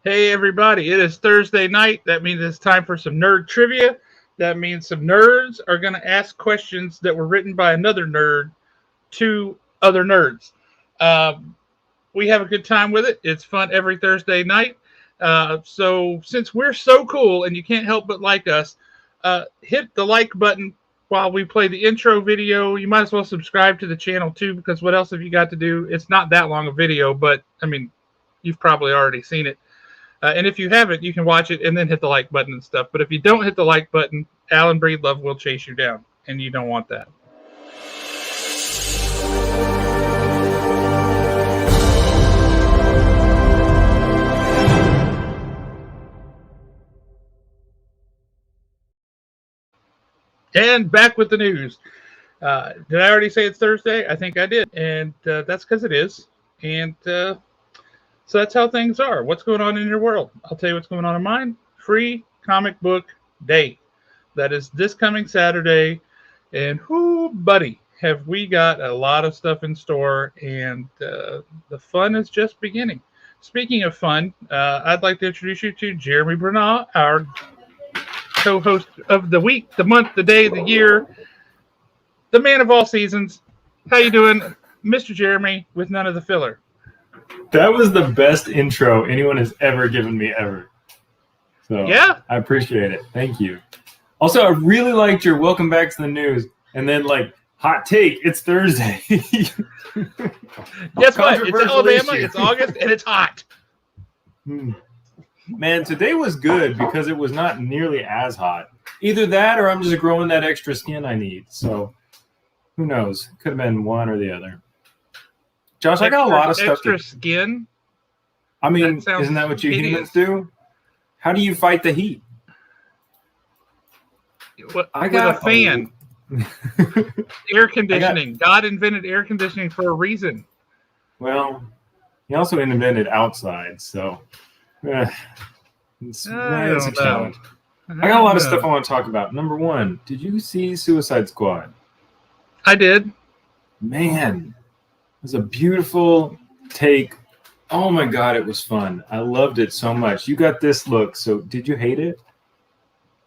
Hey everybody, it is Thursday night. That means it's time for some nerd trivia. That means some nerds are going to ask questions that were written by another nerd to other nerds. Um, we have a good time with it. It's fun every Thursday night. So since we're so cool and you can't help but like us, hit the like button while we play the intro video. You might as well subscribe to the channel too, because what else have you got to do? It's not that long a video, but I mean, you've probably already seen it. And if you haven't, you can watch it and then hit the like button and stuff. But if you don't hit the like button, Alan Breedlove will chase you down, and you don't want that. And back with the news. Did I already say it's Thursday? I think I did. And that's because it is. And so that's how things are. What's going on in your world? I'll tell you what's going on in mine. Free Comic Book Day. That is this coming Saturday. And whoo, buddy, have we got a lot of stuff in store. And the fun is just beginning. Speaking of fun, I'd like to introduce you to Jeremy Bernal, our co-host of the week, the month, the day, the year, the man of all seasons. How you doing, Mr. Jeremy, with none of the filler? That was the best intro anyone has ever given me ever. So yeah, I appreciate it. Thank you. Also, I really liked your welcome back to the news. And then hot take, it's Thursday. Guess what? It's Alabama, it's August, and it's hot. Man, today was good because it was not nearly as hot. Either that or I'm just growing that extra skin I need. So who knows? Could have been one or the other. Josh, I got a lot of stuff. Extra skin? I mean, isn't that what you humans do? How do you fight the heat? I got a fan. Air conditioning. God invented air conditioning for a reason. Well, he also invented outside, so it's a challenge. I got a lot of stuff I want to talk about. Number one, did you see Suicide Squad? I did. Man, it was a beautiful take. Oh my God, it was fun. I loved it so much. You got this look. So did you hate it?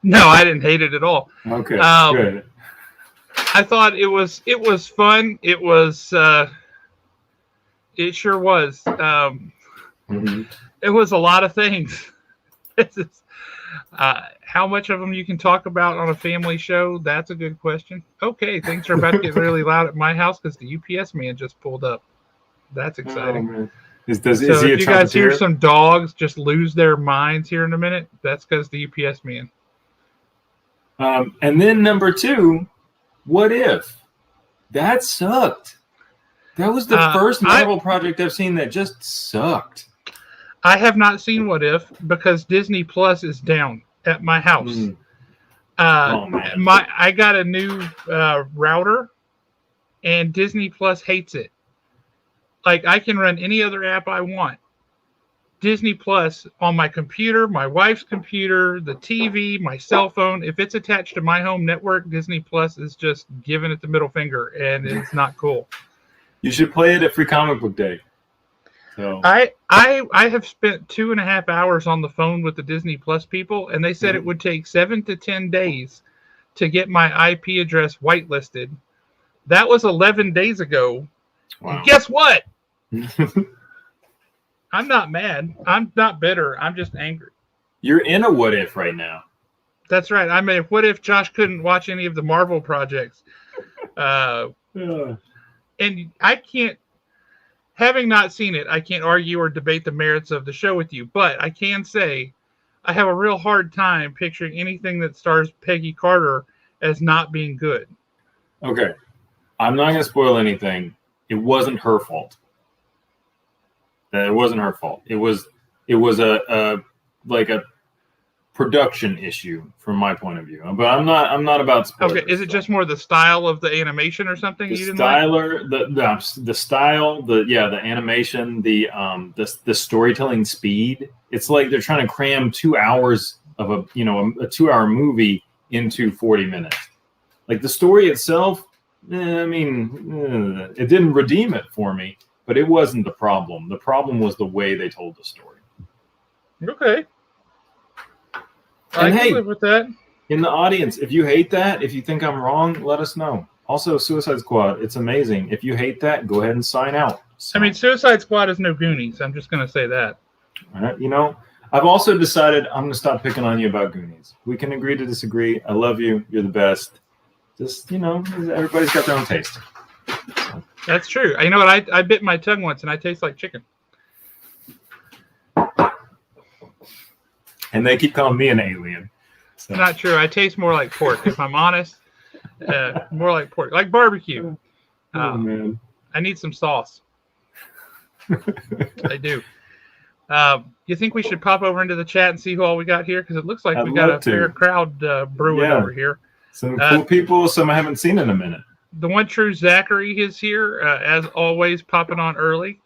No, I didn't hate it at all. Okay, good. I thought it was fun. It was it sure was. It was a lot of things. How much of them you can talk about on a family show? That's a good question. Okay, things are about to get really loud at my house because the UPS man just pulled up. That's exciting. Oh, is he if you guys hear some dogs just lose their minds here in a minute, that's because the UPS man. And then number two, What If? That sucked. That was the first Marvel project I've seen that just sucked. I have not seen What If because Disney Plus is down at my house. I got a new router, and Disney Plus hates it. Like, I can run any other app I want. Disney Plus on my computer, my wife's computer, the TV, my cell phone. If it's attached to my home network, Disney Plus is just giving it the middle finger, and it's not cool. You should play it at Free Comic Book Day. So I have spent 2.5 hours on the phone with the Disney Plus people, and they said it would take 7 to 10 days to get my IP address whitelisted. That was 11 days ago. Wow. And guess what? I'm not mad. I'm not bitter. I'm just angry. You're in a what if right now. That's right. I mean, what if Josh couldn't watch any of the Marvel projects? And I can't, having not seen it, I can't argue or debate the merits of the show with you, but I can say I have a real hard time picturing anything that stars Peggy Carter as not being good. Okay. I'm not going to spoil anything. It wasn't her fault. It wasn't her fault. It was a production issue from my point of view. But I'm not about spoilers. Okay, is it just more the style of the animation or something? The style, the animation, the storytelling speed. It's like they're trying to cram 2 hours of a 2-hour movie into 40 minutes. Like the story itself, it didn't redeem it for me. But it wasn't the problem. The problem was the way they told the story. Okay. I And can hey, live with that. in the audience, if you hate that, if you think I'm wrong, let us know. Also, Suicide Squad, it's amazing. If you hate that, go ahead and sign out. So, I mean, Suicide Squad is no Goonies. I'm just going to say that. all right, you know, I've also decided I'm going to stop picking on you about Goonies. We can agree to disagree. I love you. You're the best. Just, you know, everybody's got their own taste. That's true. You know what? I bit my tongue once and I taste like chicken. And they keep calling me an alien. So. Not true. I taste more like pork, if I'm honest. More like pork, like barbecue. Oh, man. I need some sauce. I do. You think we should pop over into the chat and see who all we got here? Because it looks like we got a fair crowd brewing over here. Some cool people, some I haven't seen in a minute. The one true Zachary is here, as always, popping on early.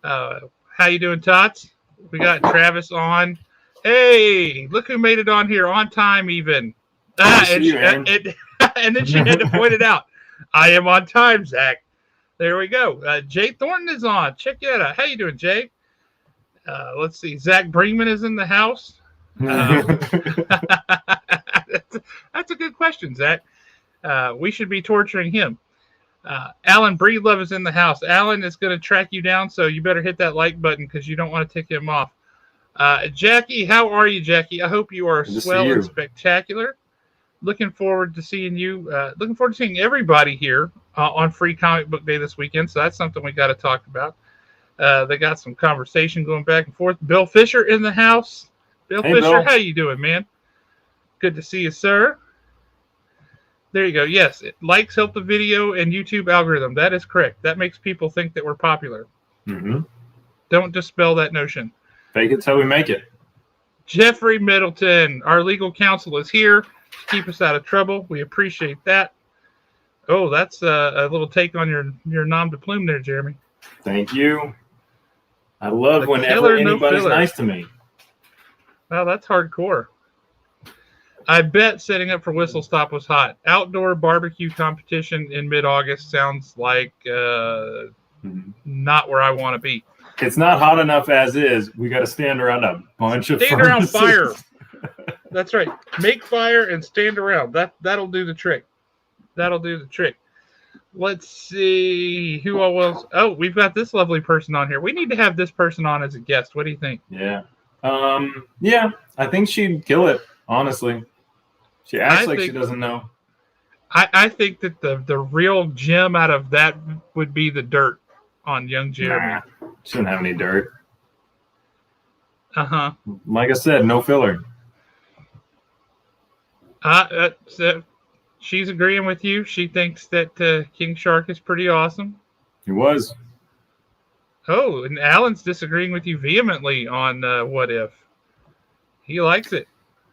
How you doing, Tots? We got Travis on. Hey, look who made it on here on time even. And then she had to point it out. I am on time, Zach. There we go. Jay Thornton is on. Check that out. How you doing, Jay? Let's see. Zach Breeman is in the house. That's a good question, Zach. We should be torturing him. Alan Breedlove is in the house. Alan is going to track you down, so you better hit that like button because you don't want to tick him off. Jackie, how are you, Jackie? I hope you are swell and spectacular. Looking forward to seeing you. Looking forward to seeing everybody here on Free Comic Book Day this weekend. So that's something we got to talk about. They got some conversation going back and forth. Bill Fisher in the house. Bill Fisher, how you doing, man? Good to see you, sir. There you go. Yes, likes help the video and YouTube algorithm. That is correct. That makes people think that we're popular. Mm-hmm. Don't dispel that notion. Fake it till we make it. Jeffrey Middleton, our legal counsel, is here to keep us out of trouble. We appreciate that. Oh, that's a little take on your nom de plume there, Jeremy. Thank you. I love whenever anybody's nice to me. Wow, that's hardcore. I bet setting up for Whistle Stop was hot. Outdoor barbecue competition in mid-August sounds like not where I want to be. It's not hot enough as is. We got to stand around a bunch of stand around fire. That's right. Make fire and stand around. That'll do the trick. That'll do the trick. Let's see who else. Oh, we've got this lovely person on here. We need to have this person on as a guest. What do you think? Yeah. Yeah. I think she'd kill it. Honestly, she acts like she doesn't know. I think that the real gem out of that would be the dirt on young Jeremy. Nah, she doesn't have any dirt. Uh-huh. Like I said, no filler. So she's agreeing with you. She thinks that King Shark is pretty awesome. He was. Oh, and Alan's disagreeing with you vehemently on What If. He likes it.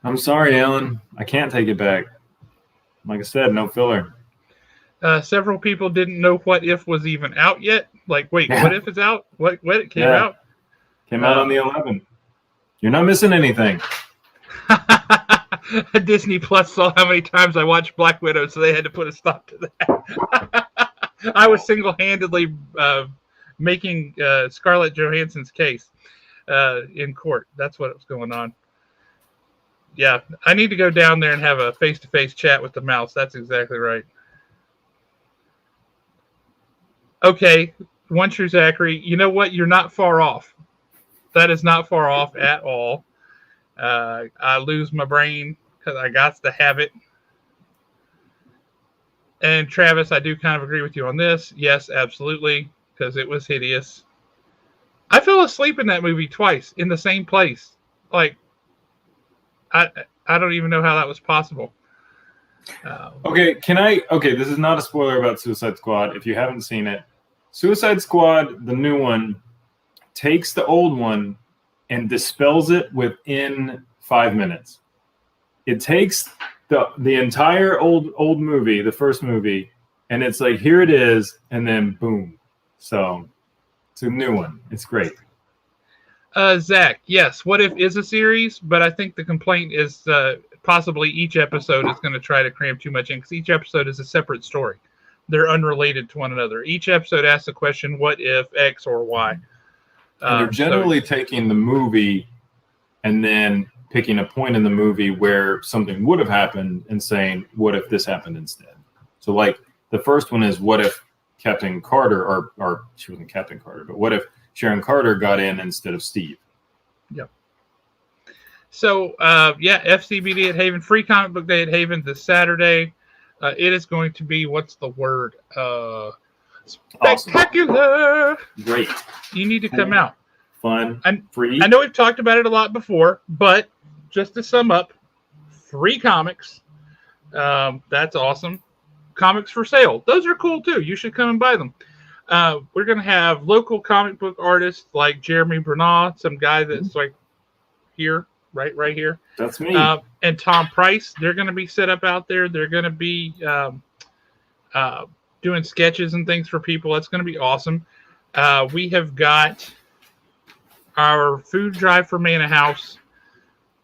I'm sorry, Alan. I can't take it back. Like I said, no filler. Several people didn't know What If was even out yet. Like, wait, What If is out? What it came out? Came out on the 11th. You're not missing anything. Disney Plus saw how many times I watched Black Widow, so they had to put a stop to that. I was single-handedly making Scarlett Johansson's case in court. That's what was going on. Yeah, I need to go down there and have a face-to-face chat with the mouse. That's exactly right. Okay, one true Zachary. You know what? You're not far off. That is not far off at all. I lose my brain because I got to have it. And Travis, I do kind of agree with you on this. Yes, absolutely, because it was hideous. I fell asleep in that movie twice in the same place. Like, I don't even know how that was possible. Okay, this is not a spoiler about Suicide Squad. If you haven't seen it, Suicide Squad, the new one, takes the old one and dispels it within 5 minutes. It takes the entire old movie, the first movie, and it's like, here it is, and then boom. So it's a new one. It's great. Zach, yes, What If is a series, but I think the complaint is possibly each episode is going to try to cram too much in because each episode is a separate story. They're unrelated to one another. Each episode asks the question, what if X or Y? They're generally taking the movie and then picking a point in the movie where something would have happened and saying, what if this happened instead? So like the first one is, what if Captain Carter, or she wasn't Captain Carter, but what if Sharon Carter got in instead of Steve? Yep. So, FCBD at Haven, Free Comic Book Day at Haven this Saturday. It is going to be, what's the word? Spectacular. Awesome. Great. You need to come out. Fun. Free. I know we've talked about it a lot before, but just to sum up, free comics. That's awesome. Comics for sale. Those are cool too. You should come and buy them. We're going to have local comic book artists like Jeremy Bernard, some guy that's like here, right here. That's me. And Tom Price. They're going to be set up out there. They're going to be doing sketches and things for people. That's going to be awesome. We have got our food drive for Manna House.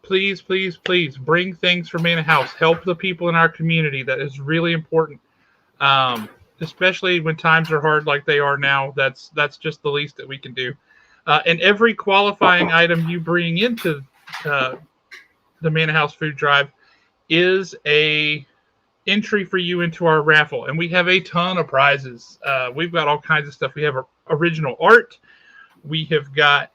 Please, please, please bring things for Manna House. Help the people in our community. That is really important. Especially when times are hard like they are now. That's just the least that we can do. And every qualifying item you bring into the Manna House food drive is a entry for you into our raffle. And we have a ton of prizes. We've got all kinds of stuff. We have original art. We have got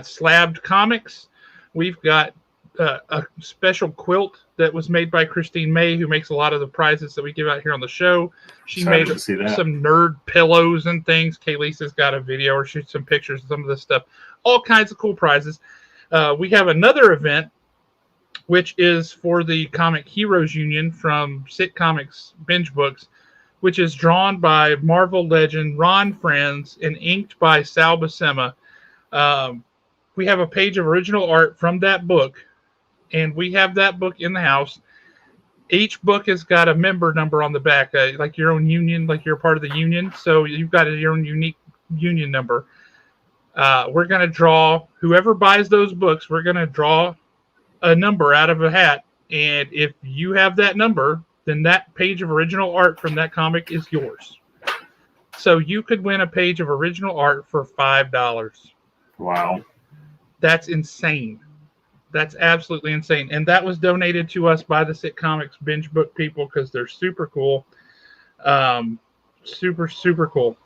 slabbed comics. We've got a special quilt that was made by Christine May, who makes a lot of the prizes that we give out here on the show. She made some nerd pillows and things. Kaylisa's got a video or shoot some pictures of some of this stuff. All kinds of cool prizes. We have another event, which is for the Comic Heroes Union from Sit Comics Binge Books, which is drawn by Marvel legend Ron Friends and inked by Sal Buscema. We have a page of original art from that book, and we have that book in the house. Each book has got a member number on the back, like your own union, like you're part of the union. So you've got your own unique union number. We're going to draw, whoever buys those books, we're going to draw a number out of a hat. And if you have that number, then that page of original art from that comic is yours. So you could win a page of original art for $5. Wow. That's insane. That's absolutely insane. And that was donated to us by the Sit Comics Binge Book people because they're super cool. Super, super cool.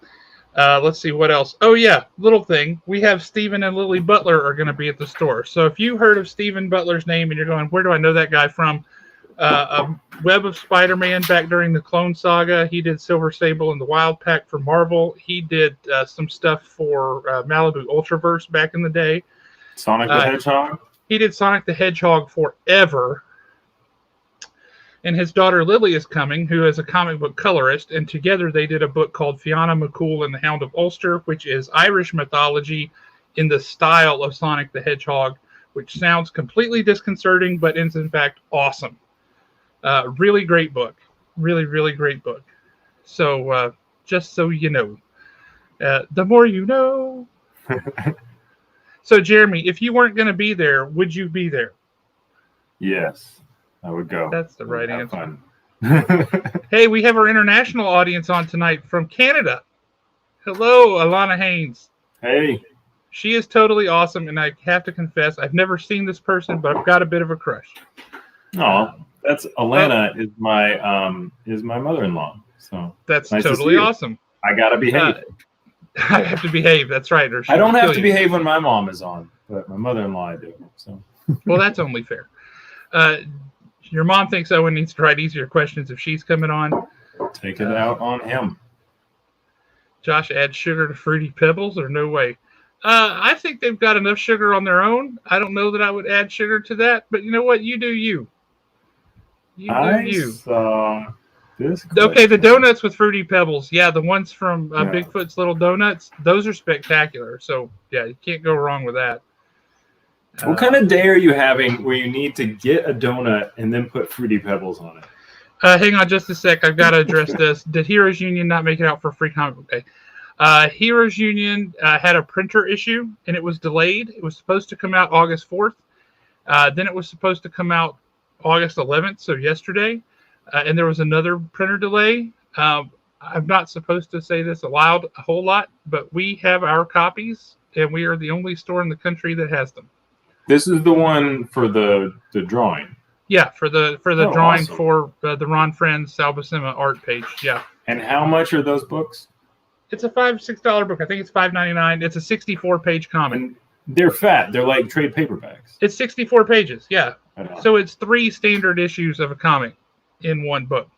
Let's see what else. Oh, yeah. Little thing. We have Steven and Lily Butler are going to be at the store. So if you heard of Steven Butler's name and you're going, where do I know that guy from? Web of Spider-Man back during the Clone Saga. He did Silver Sable and the Wild Pack for Marvel. He did some stuff for Malibu Ultraverse back in the day. Sonic the Hedgehog? He did Sonic the Hedgehog forever. And his daughter Lily is coming, who is a comic book colorist. And together they did a book called Fianna McCool and the Hound of Ulster, which is Irish mythology in the style of Sonic the Hedgehog, which sounds completely disconcerting, but is in fact awesome. Really great book. Really, really great book. So just so you know, the more you know. So, Jeremy, if you weren't going to be there, would you be there? Yes, I would go. That's the right answer. Hey, we have our international audience on tonight from Canada. Hello, Alana Haynes. Hey. She is totally awesome, and I have to confess, I've never seen this person, but I've got a bit of a crush. Oh, that's Alana is my mother-in-law. So that's nice totally awesome. I gotta behave. I have to behave. That's right. Or I don't have to behave when my mom is on, but my mother-in-law I do. So. Well, that's only fair. Your mom thinks Owen needs to write easier questions if she's coming on. Take it out on him. Josh, add sugar to Fruity Pebbles or no way? I think they've got enough sugar on their own. I don't know that I would add sugar to that, but you know what? You do you. You do you. Okay, the donuts with Fruity Pebbles. Yeah, the ones from Bigfoot's Little Donuts. Those are spectacular. So, yeah, you can't go wrong with that. What kind of day are you having where you need to get a donut and then put Fruity Pebbles on it? Hang on just a sec. I've got to address this. Did Heroes Union not make it out for Free Comic Book Day? Heroes Union had a printer issue, and it was delayed. It was supposed to come out August 4th. Then it was supposed to come out August 11th, so yesterday. And there was another printer delay. I'm not supposed to say this aloud a whole lot, but we have our copies, and we are the only store in the country that has them. This is the one for the drawing. Yeah, for the drawing awesome. for the Ron Friends Albacema art page. Yeah. And how much are those books? It's a $5-6 book. I think it's $5.99. It's a 64-page comic. And they're fat. They're like trade paperbacks. It's 64 pages. Yeah. So it's 3 standard issues of a comic in one book.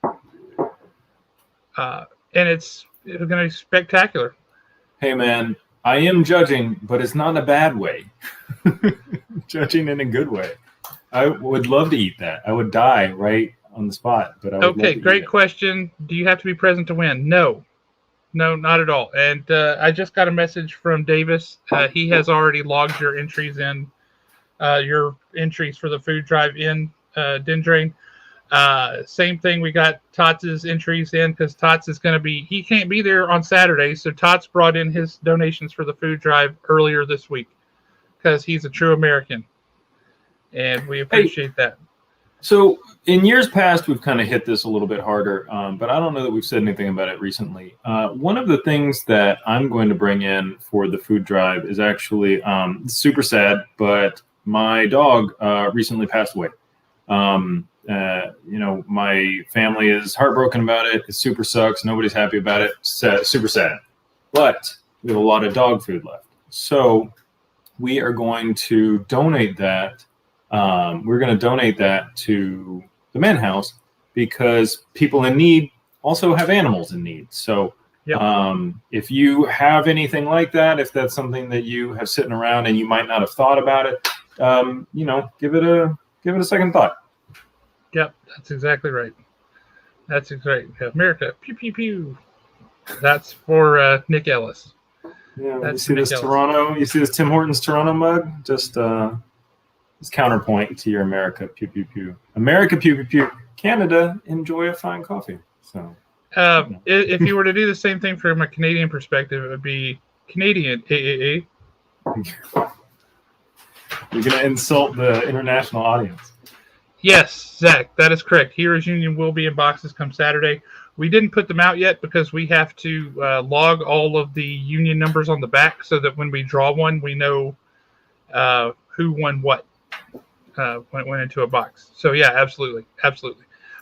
And it's going to be spectacular. Hey, man, I am judging, but it's not in a bad way. Judging in a good way. I would love to eat that. I would die right on the spot. But I would Okay, love to great eat question. Do you have to be present to win? No, not at all. And I just got a message from Davis. He has already logged your entries in, your entries for the food drive in Dendrain. Same thing. We got Tots' entries in because Tots is going to be. He can't be there on Saturday, so Tots brought in his donations for the food drive earlier this week because he's a true American, and we appreciate that. So in years past, we've kind of hit this a little bit harder, but I don't know that we've said anything about it recently. One of the things that I'm going to bring in for the food drive is actually super sad, but my dog recently passed away. My family is heartbroken about it. It super sucks. Nobody's happy about it. Super sad. But we have a lot of dog food left. So we are going to donate that. We're going to donate that to the Manna House because people in need also have animals in need. So if you have anything like that, if that's something that you have sitting around and you might not have thought about it, give it a second thought. Yep, that's exactly right. That's exactly right. America, pew pew pew. That's for Nick Ellis. Yeah, that's you see this Ellis. Toronto. You see this Tim Hortons Toronto mug. Just this counterpoint to your America, pew pew pew. America, pew pew pew. Canada, enjoy a fine coffee. So, if you were to do the same thing from a Canadian perspective, it would be Canadian AAA. You're gonna insult the international audience. Yes, Zach, that is correct. Heroes Union will be in boxes come Saturday. We didn't put them out yet because we have to log all of the union numbers on the back so that when we draw one, we know who won what when it went into a box. So, yeah, absolutely.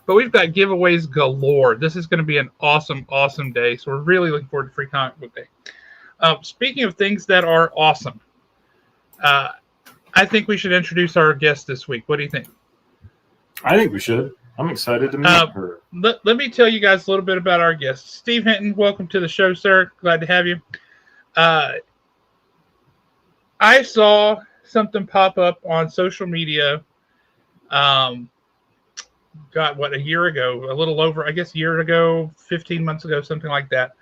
But we've got giveaways galore. This is going to be an awesome, awesome day. So we're really looking forward to Free Comic Book Day. Speaking of things that are awesome, I think we should introduce our guest this week. What do you think? I think we should. I'm excited to meet her. Let me tell you guys a little bit about our guest. Steve Hinton, welcome to the show, sir. Glad to have you. I saw something pop up on social media, a year ago, a little over, I guess a year ago, 15 months ago, something like that.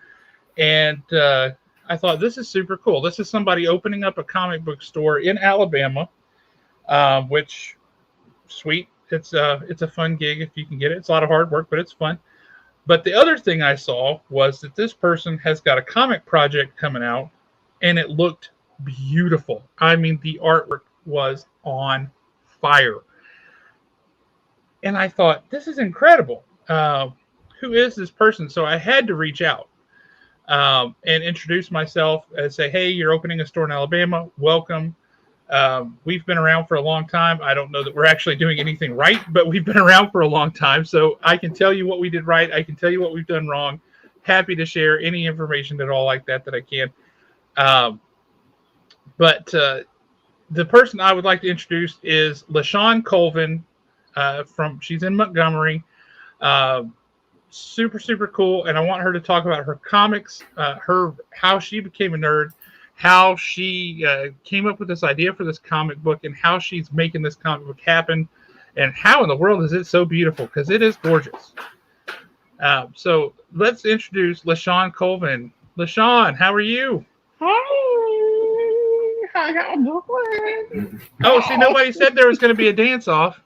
And I thought, this is super cool. This is somebody opening up a comic book store in Alabama, which, sweet. It's a fun gig if you can get it. It's a lot of hard work, but it's fun. But the other thing I saw was that this person has got a comic project coming out, and it looked beautiful. I mean, the artwork was on fire. And I thought, this is incredible. Who is this person? So I had to reach out and introduce myself and say, hey, you're opening a store in Alabama. Welcome. We've been around for a long time. I don't know that we're actually doing anything right, but we've been around for a long time. So I can tell you what we did right. I can tell you what we've done wrong. Happy to share any information at all like that I can. But the person I would like to introduce is LaShawn Colvin. She's in Montgomery. Super, super cool. And I want her to talk about her comics, how she became a nerd, how she came up with this idea for this comic book, and how she's making this comic book happen, and how in the world is it so beautiful, because it is gorgeous. So let's introduce LaShawn Colvin. LaShawn, how are you? Hi, how y'all doing? Oh, see, nobody said there was going to be a dance-off.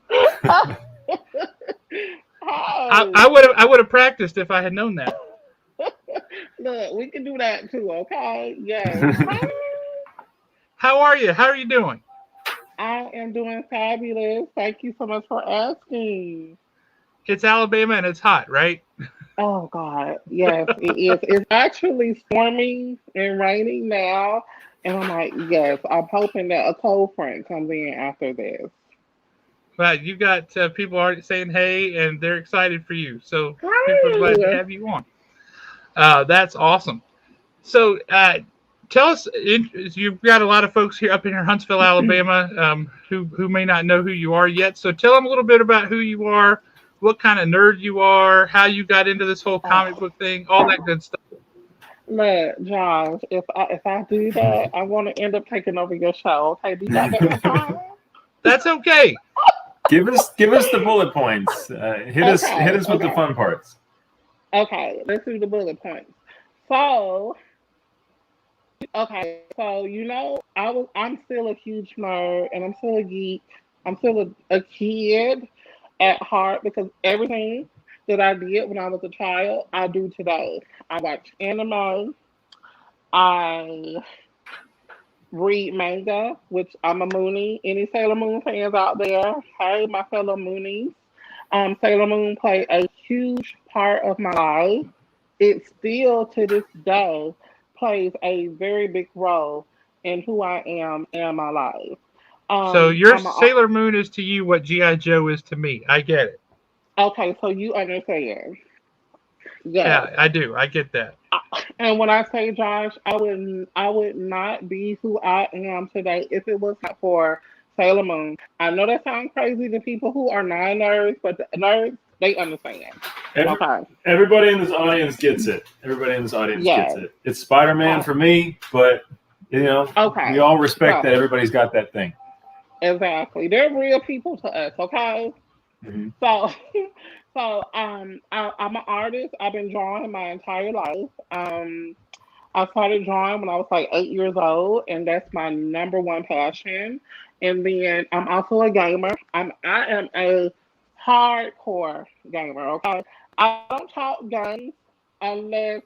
I would have practiced if I had known that. Look, we can do that too, okay? Yes. How are you? How are you doing? I am doing fabulous. Thank you so much for asking. It's Alabama and it's hot, right? Oh, God. Yes, it is. It's actually storming and raining now. And I'm like, yes, I'm hoping that a cold front comes in after this. But you got people already saying hey, and they're excited for you. So people are glad to Hi. have you on. That's awesome. So tell us, you've got a lot of folks here up in here, Huntsville, Alabama, who may not know who you are yet. So tell them a little bit about who you are, what kind of nerd you are, how you got into this whole comic book thing, all that good stuff. Look, Josh, if I do that, I'm gonna end up taking over your show. Okay, do you got that much time? That's okay. Give us the bullet points. Hit us with the Okay. fun parts. Okay, let's do the bullet points. So, okay, so I'm still a huge nerd and I'm still a geek. I'm still a kid at heart because everything that I did when I was a child, I do today. I watch anime. I read manga, which I'm a Moonie. Any Sailor Moon fans out there? Hey, my fellow Moonies. Sailor Moon played a huge part of my life. It still to this day plays a very big role in who I am and my life. So your I'm a, Sailor Moon is to you what G.I. Joe is to me. I get it. okay, so you understand. Yes. Yeah, I do. I get that. And when I say Josh, I would not be who I am today if it was not for Sailor Moon. I know that sounds crazy to people who are non nerds, but the nerds they understand. Okay. Everybody in this audience gets it. Everybody in this audience gets Yes. it. It's Spider-Man for me, but we Okay. all respect that So everybody's got that thing. exactly. They're real people to us, okay? Mm-hmm. So I'm an artist. I've been drawing my entire life. I started drawing when I was like 8 years old, and that's my number one passion. And then I'm also a gamer. I am a hardcore gamer. Okay, I don't talk games unless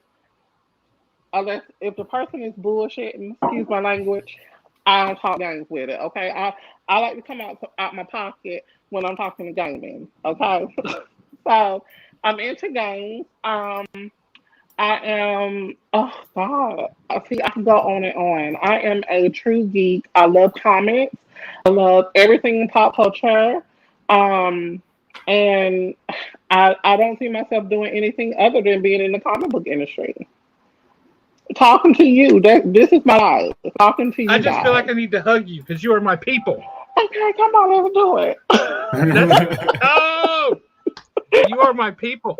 if the person is bullshitting. Excuse my language. I don't talk games with it. Okay, I like to come out my pocket when I'm talking to gaming. Okay, so I'm into games. I am, oh God, see, I can go on and on. I am a true geek. I love comics. I love everything in pop culture. Um, and I don't see myself doing anything other than being in the comic book industry. Talking to you, this is my life. Talking to I you just feel guys. like I need to hug you because you are my people. Okay, come on, let's do it. Oh, you are my people.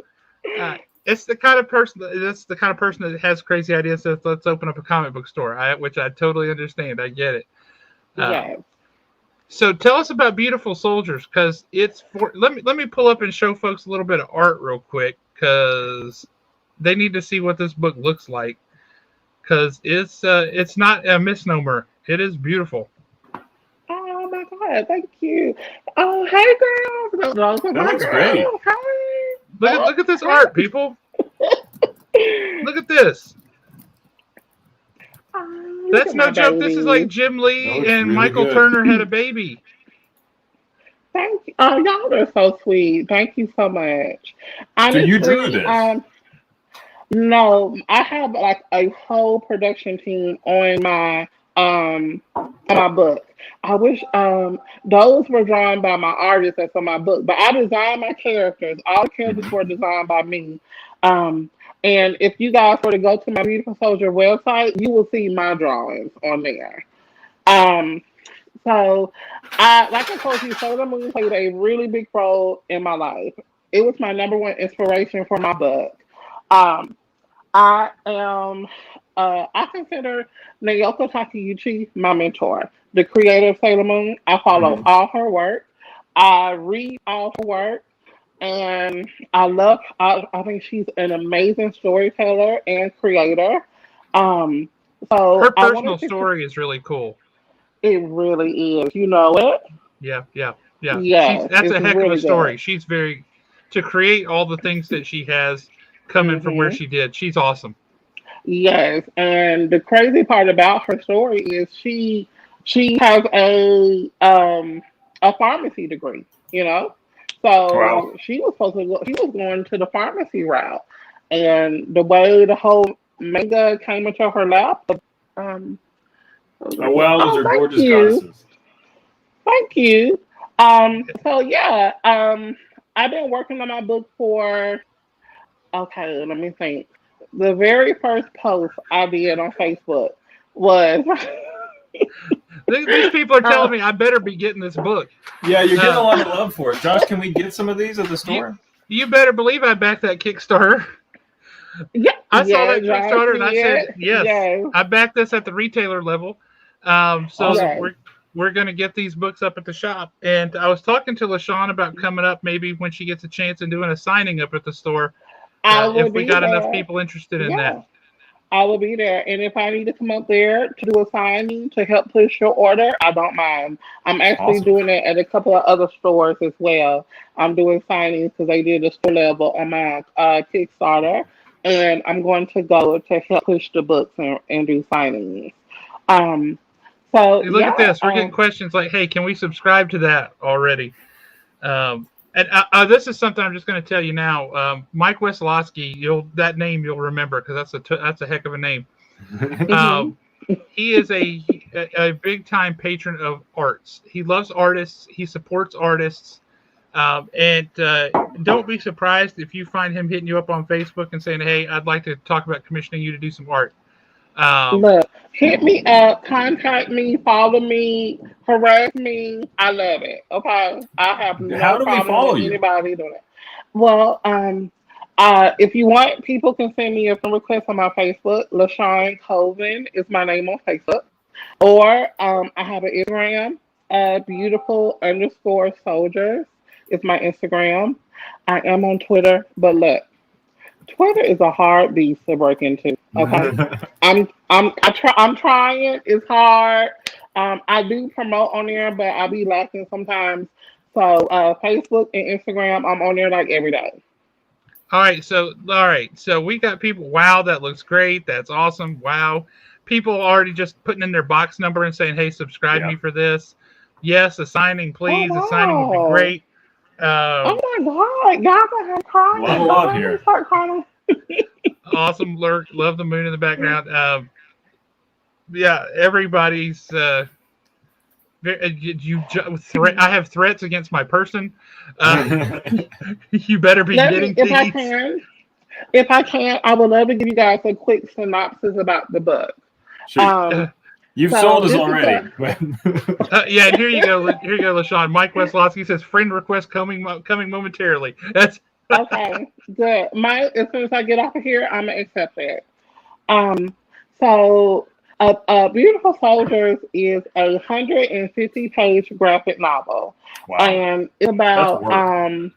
It's the kind of person that has crazy ideas. So let's open up a comic book store, which I totally understand. I get it. Yes. So tell us about Beautiful Soldiers, because let me pull up and show folks a little bit of art real quick, because they need to see what this book looks like, because it's not a misnomer. It is beautiful. Oh my God, thank you. Oh, hey girls. Those are That my looks great. girls. Hey. Look at this art, people. Look at this. Oh, look That's at no my joke. This is like baby. Jim That Lee looks and really Michael good. Turner had a baby. Thank you. Oh, y'all are so sweet. Thank you so much. So you drew Honestly, this? no, I have like a whole production team on my book. I wish those were drawn by my artist that's on my book, but I designed my characters. All the characters Mm-hmm. were designed by me. Um, and if you guys were to go to my Beautiful Soldier website, you will see my drawings on there. Um, so like I told you, Sailor Moon played a really big role in my life. It was my number one inspiration for my book. Um, I consider Naoko Takeuchi my mentor, the creator of Sailor Moon. I follow Mm-hmm. all her work. I read all her work, and I think she's an amazing storyteller and creator. Um, Her so I personal wanted to. story is really cool. It really is. You know it. Yeah, yeah, yeah. Yes, That's it's a heck of a really good. story. She's very to create all the things that she has coming from where hmm she did. She's awesome. Yes, and the crazy part about her story is she has a pharmacy degree. You know, Wow. so she was supposed to go. She was going to the pharmacy route, and the way the whole manga came into her lap, um, Oh, well, those are thank gorgeous you. goddesses. Thank you. So yeah, I've been working on my book for, okay, let me think. The very first post I did on Facebook was These people are uh, telling me I better be getting this book. Yeah, you're getting a Uh, lot of love for it. Josh, can we get some of these at the you, store? you better believe I backed that Kickstarter. yeah, I saw yeah, that Josh Kickstarter and I said, did. yes, Yes, I backed this at the retailer level. So that Awesome. yes. we're going to get these books up at the shop. And I was talking to LaShawn about coming up maybe when she gets a chance and doing a signing up at the store I will if we be got enough there. people interested in that. Yeah. I will be there. And if I need to come up there to do a signing to help push your order, I don't mind. I'm actually Awesome. doing it at a couple of other stores as well. I'm doing signings because they did a store level on my Kickstarter. And I'm going to go to help push the books and do signings. Um, so, Hey, look at yeah. this. We're getting questions like, hey, can we subscribe to that already? And this is something I'm just going to tell you now. Mike Weslowski, that name you'll remember because that's a heck of a name. Mhm. He is a big time patron of arts. He loves artists. He supports artists. And don't be surprised if you find him hitting you up on Facebook and saying, "Hey, I'd like to talk about commissioning you to do some art." Um, Look, hit me up, contact me, follow me, harass me. I love it. Okay, I have How no do we problem follow with you? anybody doing it. Well, if you want, people can send me a friend request on my Facebook. LaShawn Colvin is my name on Facebook, or I have an Instagram. Beautiful underscore soldiers is my Instagram. I am on Twitter, but look, Twitter is a hard beast to break into. Okay, I'm trying. It's hard. I do promote on there, but I be lacking sometimes. So Facebook and Instagram, I'm on there like every day. all right. So we got people. Wow, that looks great. That's awesome. Wow, people already just putting in their box number and saying, "Hey, subscribe Yeah. me for this." Yes, a signing, Oh please. A signing would be wow! great. Uh, Oh my God! Y'all gonna have Love a crying. Don't lot let me here. start crying. awesome, lurk. Love the moon in the background. Yeah, everybody's. I have threats against my person. Uh, you better be Let me, getting these. if I can, I would love to give you guys a quick synopsis about the book. Shoot. Uh, Um, You've so sold us this is already. a yeah, and here you go. Here you go, LaShawn. Mike Weslowski says friend request coming momentarily. That's okay. Good. As soon as I get off of here, I'm gonna accept it. Um, so, Beautiful Soldiers is a 150-page graphic novel, Wow. and it's That's about work.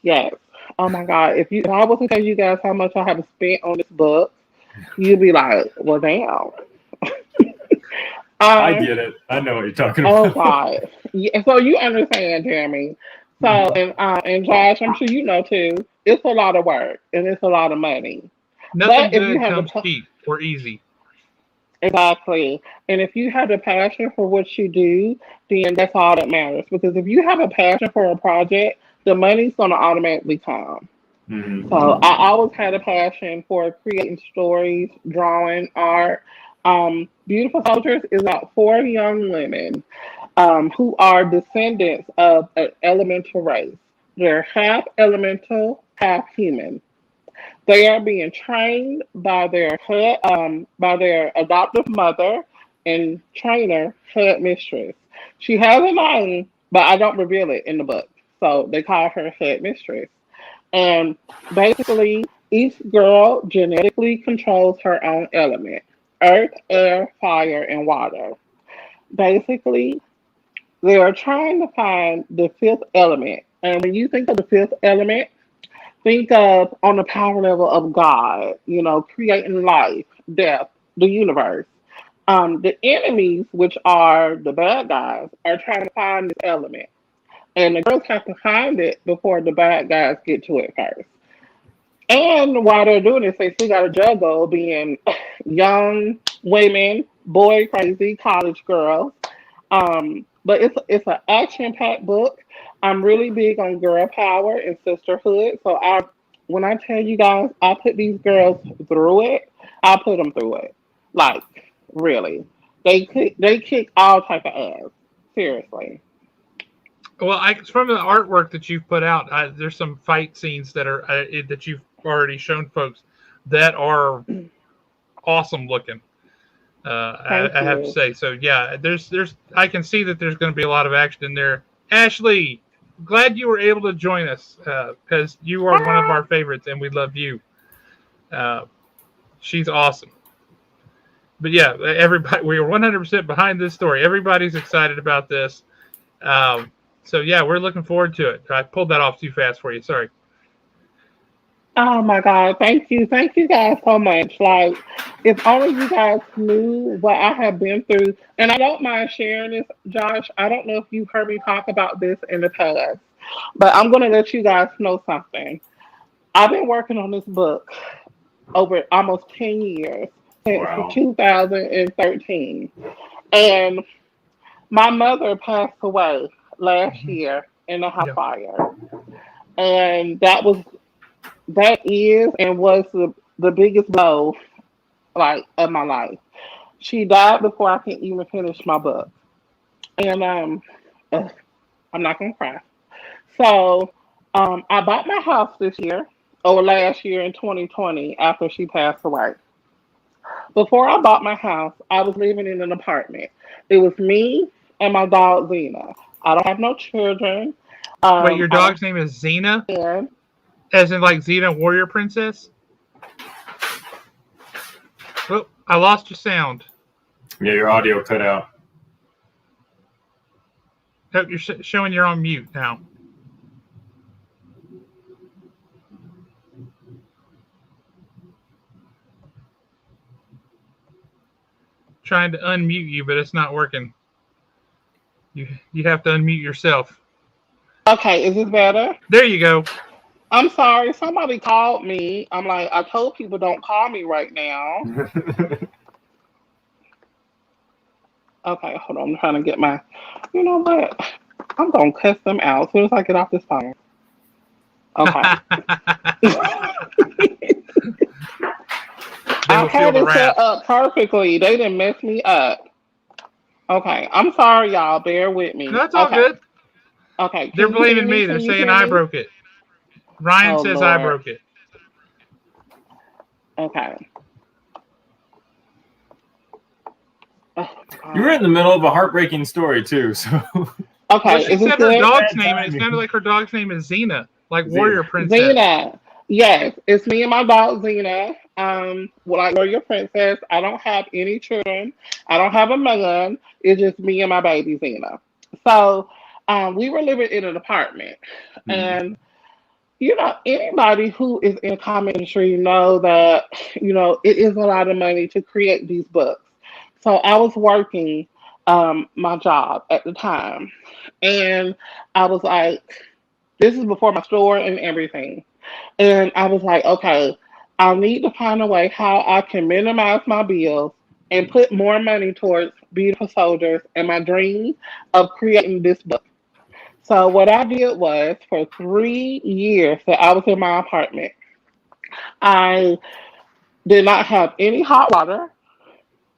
yes. Oh my God! If I was to tell you guys how much I have spent on this book, you'd be like, "Well, damn." I Um, get it. I know what you're talking oh about. God. Yeah, so you understand, Jeremy. So and Josh, I'm sure you know too. It's a lot of work and it's a lot of money. nothing But if you good have the comes cheap or easy. exactly, and if you have the passion for what you do, then that's all that matters. Because if you have a passion for a project, the money's gonna automatically come. So Mhm. I always had a passion for creating stories, drawing, art. Beautiful Soldiers is about four young women who are descendants of an elemental race. They're half elemental, half human. They are being trained by their adoptive mother and trainer, head mistress. She has a name, but I don't reveal it in the book. So they call her head mistress. And basically, each girl genetically controls her own element: earth, air, fire, and water. Basically, they are trying to find the fifth element. And when you think of the fifth element, think of on the power level of God, creating life, death, the universe. The enemies, which are the bad guys, are trying to find this element. And the girls have to find it before the bad guys get to it first. And while they're doing this, they still got to juggle being young women, boy crazy college girls. But it's an action packed book. I'm really big on girl power and sisterhood. So when I tell you guys, I put these girls through it. I put them through it. Like really, They kick all type of ass. Seriously. Well, from the artwork that you've put out, there's some fight scenes that are that you've already shown folks that are awesome looking. I have to say. So yeah, there's I can see that there's going to be a lot of action in there. Ashley, glad you were able to join us because you are one of our favorites and we love you. She's awesome. But yeah, everybody, we are 100% behind this story. Everybody's excited about this. So yeah, we're looking forward to it. I pulled that off too fast for you. Sorry. Oh my God. Thank you. Thank you guys so much. Like, if only you guys knew what I have been through. And I don't mind sharing this, Josh. I don't know if you've heard me talk about this in the past, but I'm going to let you guys know something. I've been working on this book over almost 10 years, since Wow. 2013. And my mother passed away last year in a house Yeah. fire. And that is and was the biggest blow like of my life. She died before I can even finish my book. And I'm not gonna cry. So I bought my house this year or last year in 2020 after she passed away. Before I bought my house, I was living in an apartment. It was me and my dog Zena. I don't have no children. Wait, your I dog's name is Xena? don't. As in like Xena Warrior Princess? Oh, I lost your sound. Yeah, your audio cut out. Oh, you're showing you're on mute now. Trying to unmute you, but it's not working. You have to unmute yourself. Okay, is this better? There you go. I'm sorry, somebody called me. I'm like, I told people don't call me right now. Okay, hold on. I'm trying to get my. You know what? I'm gonna cuss them out as soon as I get off this phone. Okay. They I will feel had the it set wrath. up perfectly. They didn't mess me up. Okay, I'm sorry, y'all. Bear with me. No, that's all Okay. good. Okay. They're Can you hear blaming me. me? They're Can you saying hear I me? broke it. Ryan Oh says I Lord. broke it. Okay. Oh, You were in the middle of a heartbreaking story too, so Well, okay, she is this said her good? dog's Bad name, and it timing. sounded like her dog's name is Xena, like Xena. Warrior Princess. Zena. Yes, it's me and my dog Zena. Well, like Warrior Princess. I don't have any children. I don't have a man. It's just me and my baby Zena. So, we were living in an apartment, Mhm. and anybody who is in the comic industry know that it is a lot of money to create these books. So I was working my job at the time, and I was like, this is before my store and everything. And I was like, okay, I need to find a way how I can minimize my bills and put more money towards Beautiful Soldiers and my dream of creating this book. So what I did was for 3 years that I was in my apartment, I did not have any hot water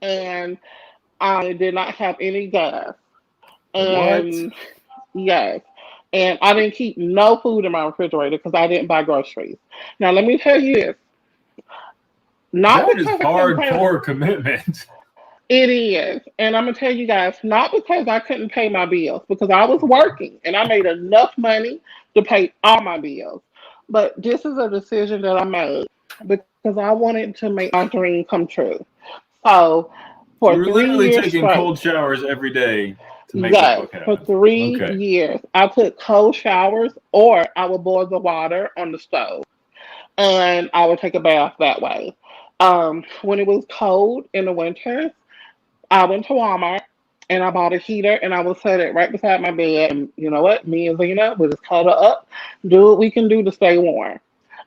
and I did not have any gas. What? And yes. And I didn't keep no food in my refrigerator because I didn't buy groceries. Now let me tell you this. Not That is because I couldn't pay. hardcore commitment. It is. And I'm gonna tell you guys, not because I couldn't pay my bills, because I was working and I made enough money to pay all my bills. But this is a decision that I made because I wanted to make my dream come true. So So for you were three literally years taking straight, cold showers every day to make this yes, book for happen. Okay. 3 years, I took cold showers or I would boil the water on the stove and I would take a bath that way. When it was cold in the winter, I went to Walmart and I bought a heater and I would set it right beside my bed. And you know what? Me and Zena would just cuddle up, do what we can do to stay warm.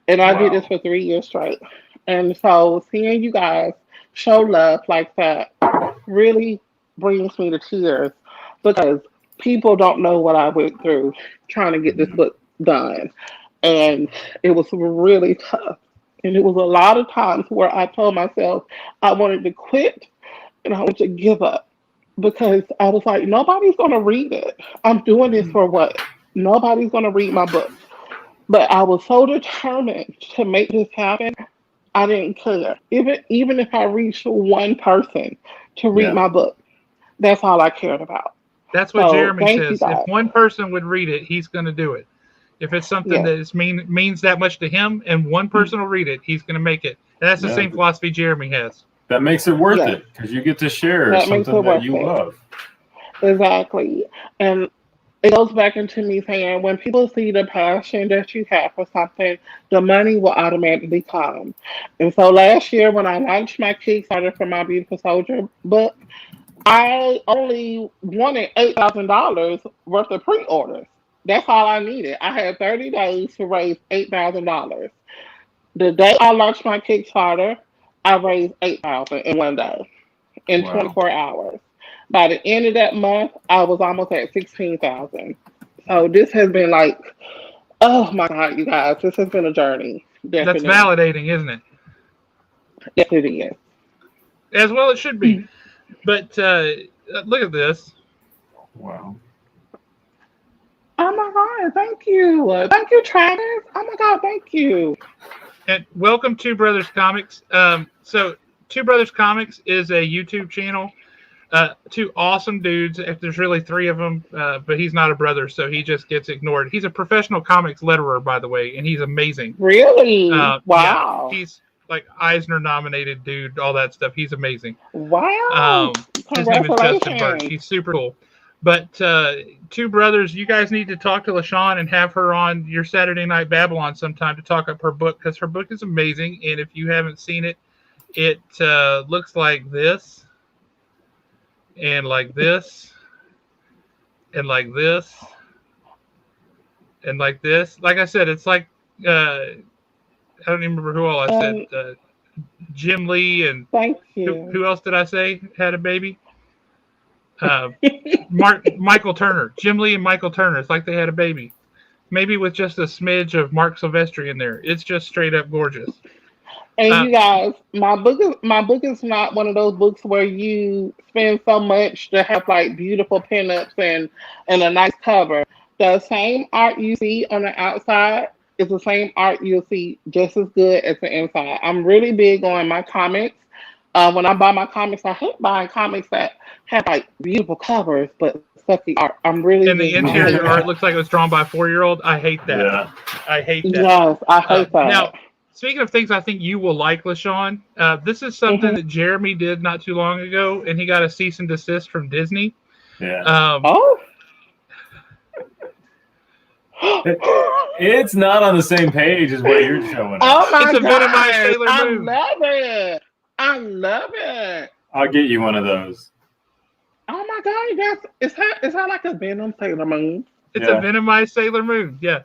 And I did this Wow. for 3 years straight. And so seeing you guys show love like that really brings me to tears because people don't know what I went through trying to get this Mhm. book done. And it was really tough. And it was a lot of times where I told myself I wanted to quit and I wanted to give up. because I was like, nobody's gonna read it. I'm doing this for what? Nobody's gonna read my book. But I was so determined to make this happen. I didn't care. Even if I reached one person to read Yeah. my book, that's all I cared about. That's what So Jeremy thank you says. If guys. one person would read it, he's going to do it. If it's something Yes, that means that much to him, and one person will read it, he's going to make it. And that's the Yeah. same philosophy Jeremy has. That makes it worth yes, it because you get to share that makes something it that worth you it. love. Exactly. And it goes back into me saying when people see the passion that you have for something, the money will automatically come. And so last year when I launched my Kickstarter for my Beautiful Soldier book, I only wanted $8,000 worth of pre-orders. That's all I needed. I had 30 days to raise $8,000. The day I launched my Kickstarter, I raised 8,000 in one day, in Wow. 24 hours. By the end of that month, I was almost at 16,000. So this has been like, oh my God, you guys, this has been a journey. That's Definitely. validating, isn't it? Yes, it is. As well, it should be. But look at this. Wow. Oh my God, thank you. Thank you, Travis. Oh my God, thank you. And welcome to Brothers Comics. So, Two Brothers Comics is a YouTube channel. Two awesome dudes. There's really three of them, but he's not a brother, so he just gets ignored. He's a professional comics letterer, by the way, and he's amazing. Really? Yeah, Wow. he's like Eisner nominated dude, all that stuff. He's amazing. Wow. His name is Justin Birch. Congratulations. He's super cool. But Two Brothers, you guys need to talk to LaShawn and have her on your Saturday Night Babylon sometime to talk up her book, because her book is amazing. And if you haven't seen it, it looks like this, and like this, and like this, and like this. Like I said, it's like I don't even remember who all I said. Jim Lee and Thank you. who else did I say had a baby? Michael Turner. Jim Lee and Michael Turner. It's like they had a baby. Maybe with just a smidge of Mark Silvestri in there. It's just straight up gorgeous. And you guys, my book is not one of those books where you spend so much to have like beautiful pinups and a nice cover. The same art you see on the outside is the same art you'll see just as good as the inside. I'm really big on my comics. When I buy my comics, I hate buying comics that have like beautiful covers but sucky art. I'm really And the big on interior that. art looks like it was drawn by a 4-year-old. I hate that. Yeah. I hate that. Yes, I hate that. Now, speaking of things I think you will like, LaShawn, this is something that Jeremy did not too long ago, and he got a cease and desist from Disney. Yeah. Oh. It's not on the same page as what you're showing. Oh my It's a Venomized God. Sailor I Moon. love it. I love it. I'll get you one of those. Oh my God, yes. Is that like a Venom Sailor Moon? It's Yeah. a Venomized Sailor Moon. Yeah.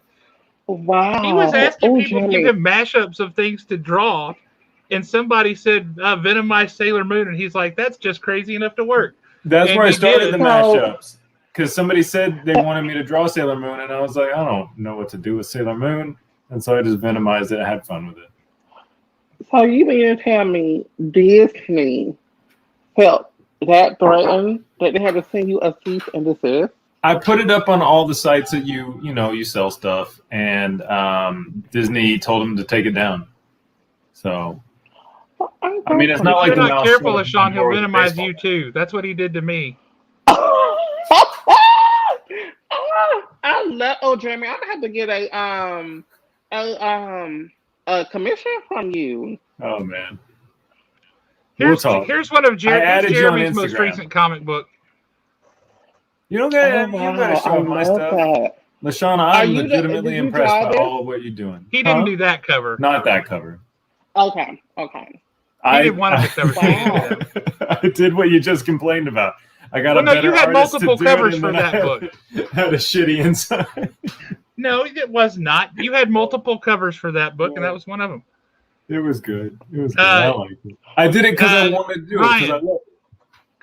Wow. He was asking Oh, people to give him mashups of things to draw, and somebody said Venomized Sailor Moon, and he's like, that's just crazy enough to work. That's And where I he started did the it. mashups. Because somebody said they wanted me to draw Sailor Moon, and I was like, I don't know what to do with Sailor Moon. And so I just venomized it and had fun with it. So you mean to tell me Disney felt that threatened that they had to send you a cease and desist? I put it up on all the sites that you sell stuff, and Disney told them to take it down. So, I mean, it's not If like you're the not mouse careful, went LaShawn, he'll more with Venomize baseball. you too. That's what he did to me. I love. Oh, Jeremy, I'm gonna have to get a commission from you. Oh man, Here's we'll talk. here's one of I added you on Jeremy's most Instagram. recent comic book. You don't Oh get you wow, gotta I show off my love stuff, that. LaShawn. Are I'm you legitimately did you impressed draw by this? all of what you're doing. He didn't do that cover. Not that cover. Okay. He did one of the covers. Wow. I did what you just complained about. I got Well, a no, better you had artist multiple to do it, covers and for then that I book. had a shitty inside. No, it was not. You had multiple covers for that book, and that was one of them. It was good. It was good. I liked it. I did it because I wanted to do it. Because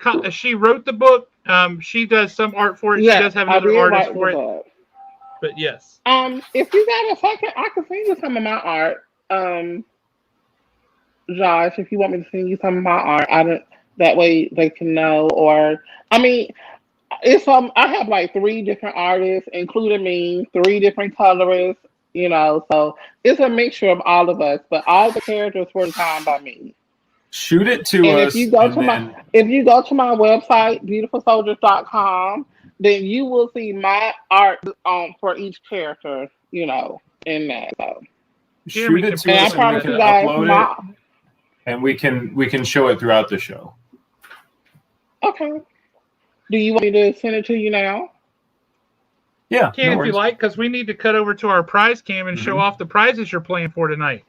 I love it. She wrote the book. She does some art for it. Yeah, She does have I another did artist write for the it. book. But yes. If you got a second, I can send you some of my art. Josh, if you want me to send you some of my art, That way they can know. Or I mean, it's I have like 3 different artists, including me, 3 different colorists. So it's a mixture of all of us, but all the characters were designed by me. Shoot it to And us, and then if you go to my website, beautifulsoldiers.com, then you will see my art for each character, in that. So. shoot it to And I us, and we promise can you guys, upload it, and we can show it throughout the show. Okay. Do you want me to send it to you now? Yeah, Can no if you worries. like, because we need to cut over to our prize cam and show off the prizes you're playing for tonight.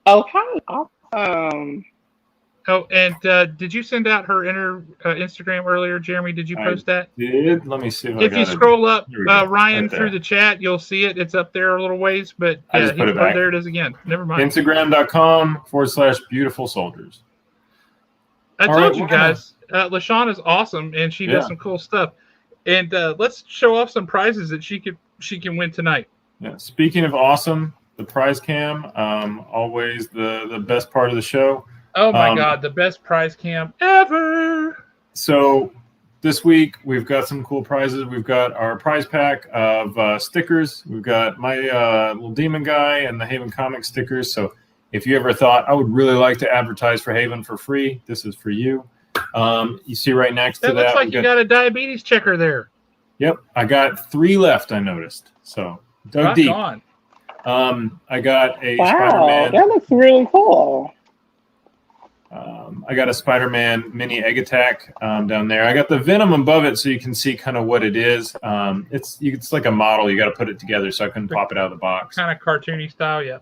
Okay. Awesome. Oh, and did you send out her Instagram earlier, Jeremy? Did you post that? Did let me see if I If got you it. scroll up, Here we go. Ryan, Right there. through the chat, you'll see it. It's up there a little ways, but I just put it back. there it is again. Never mind. Instagram.com/beautiful soldiers. I All told right, you guys, LaShawn is awesome, and she does some cool stuff. And let's show off some prizes that she can win tonight. Yeah. Speaking of awesome, the prize cam, always the best part of the show. Oh my God, the best prize cam ever! So this week we've got some cool prizes. We've got our prize pack of stickers. We've got my little demon guy and the Haven comic stickers. So if you ever thought I would really like to advertise for Haven for free, this is for you. You see right next to that. That looks like you got a diabetes checker there. Yep, I got 3 left. I noticed. So dug deep. On. I got a Wow, Spider-Man. that looks really cool. I got a Spider-Man mini egg attack down there. I got the Venom above it so you can see kind of what it is. It's like a model. You got to put it together, so I couldn't pop it out of the box. Kind of cartoony style, yeah.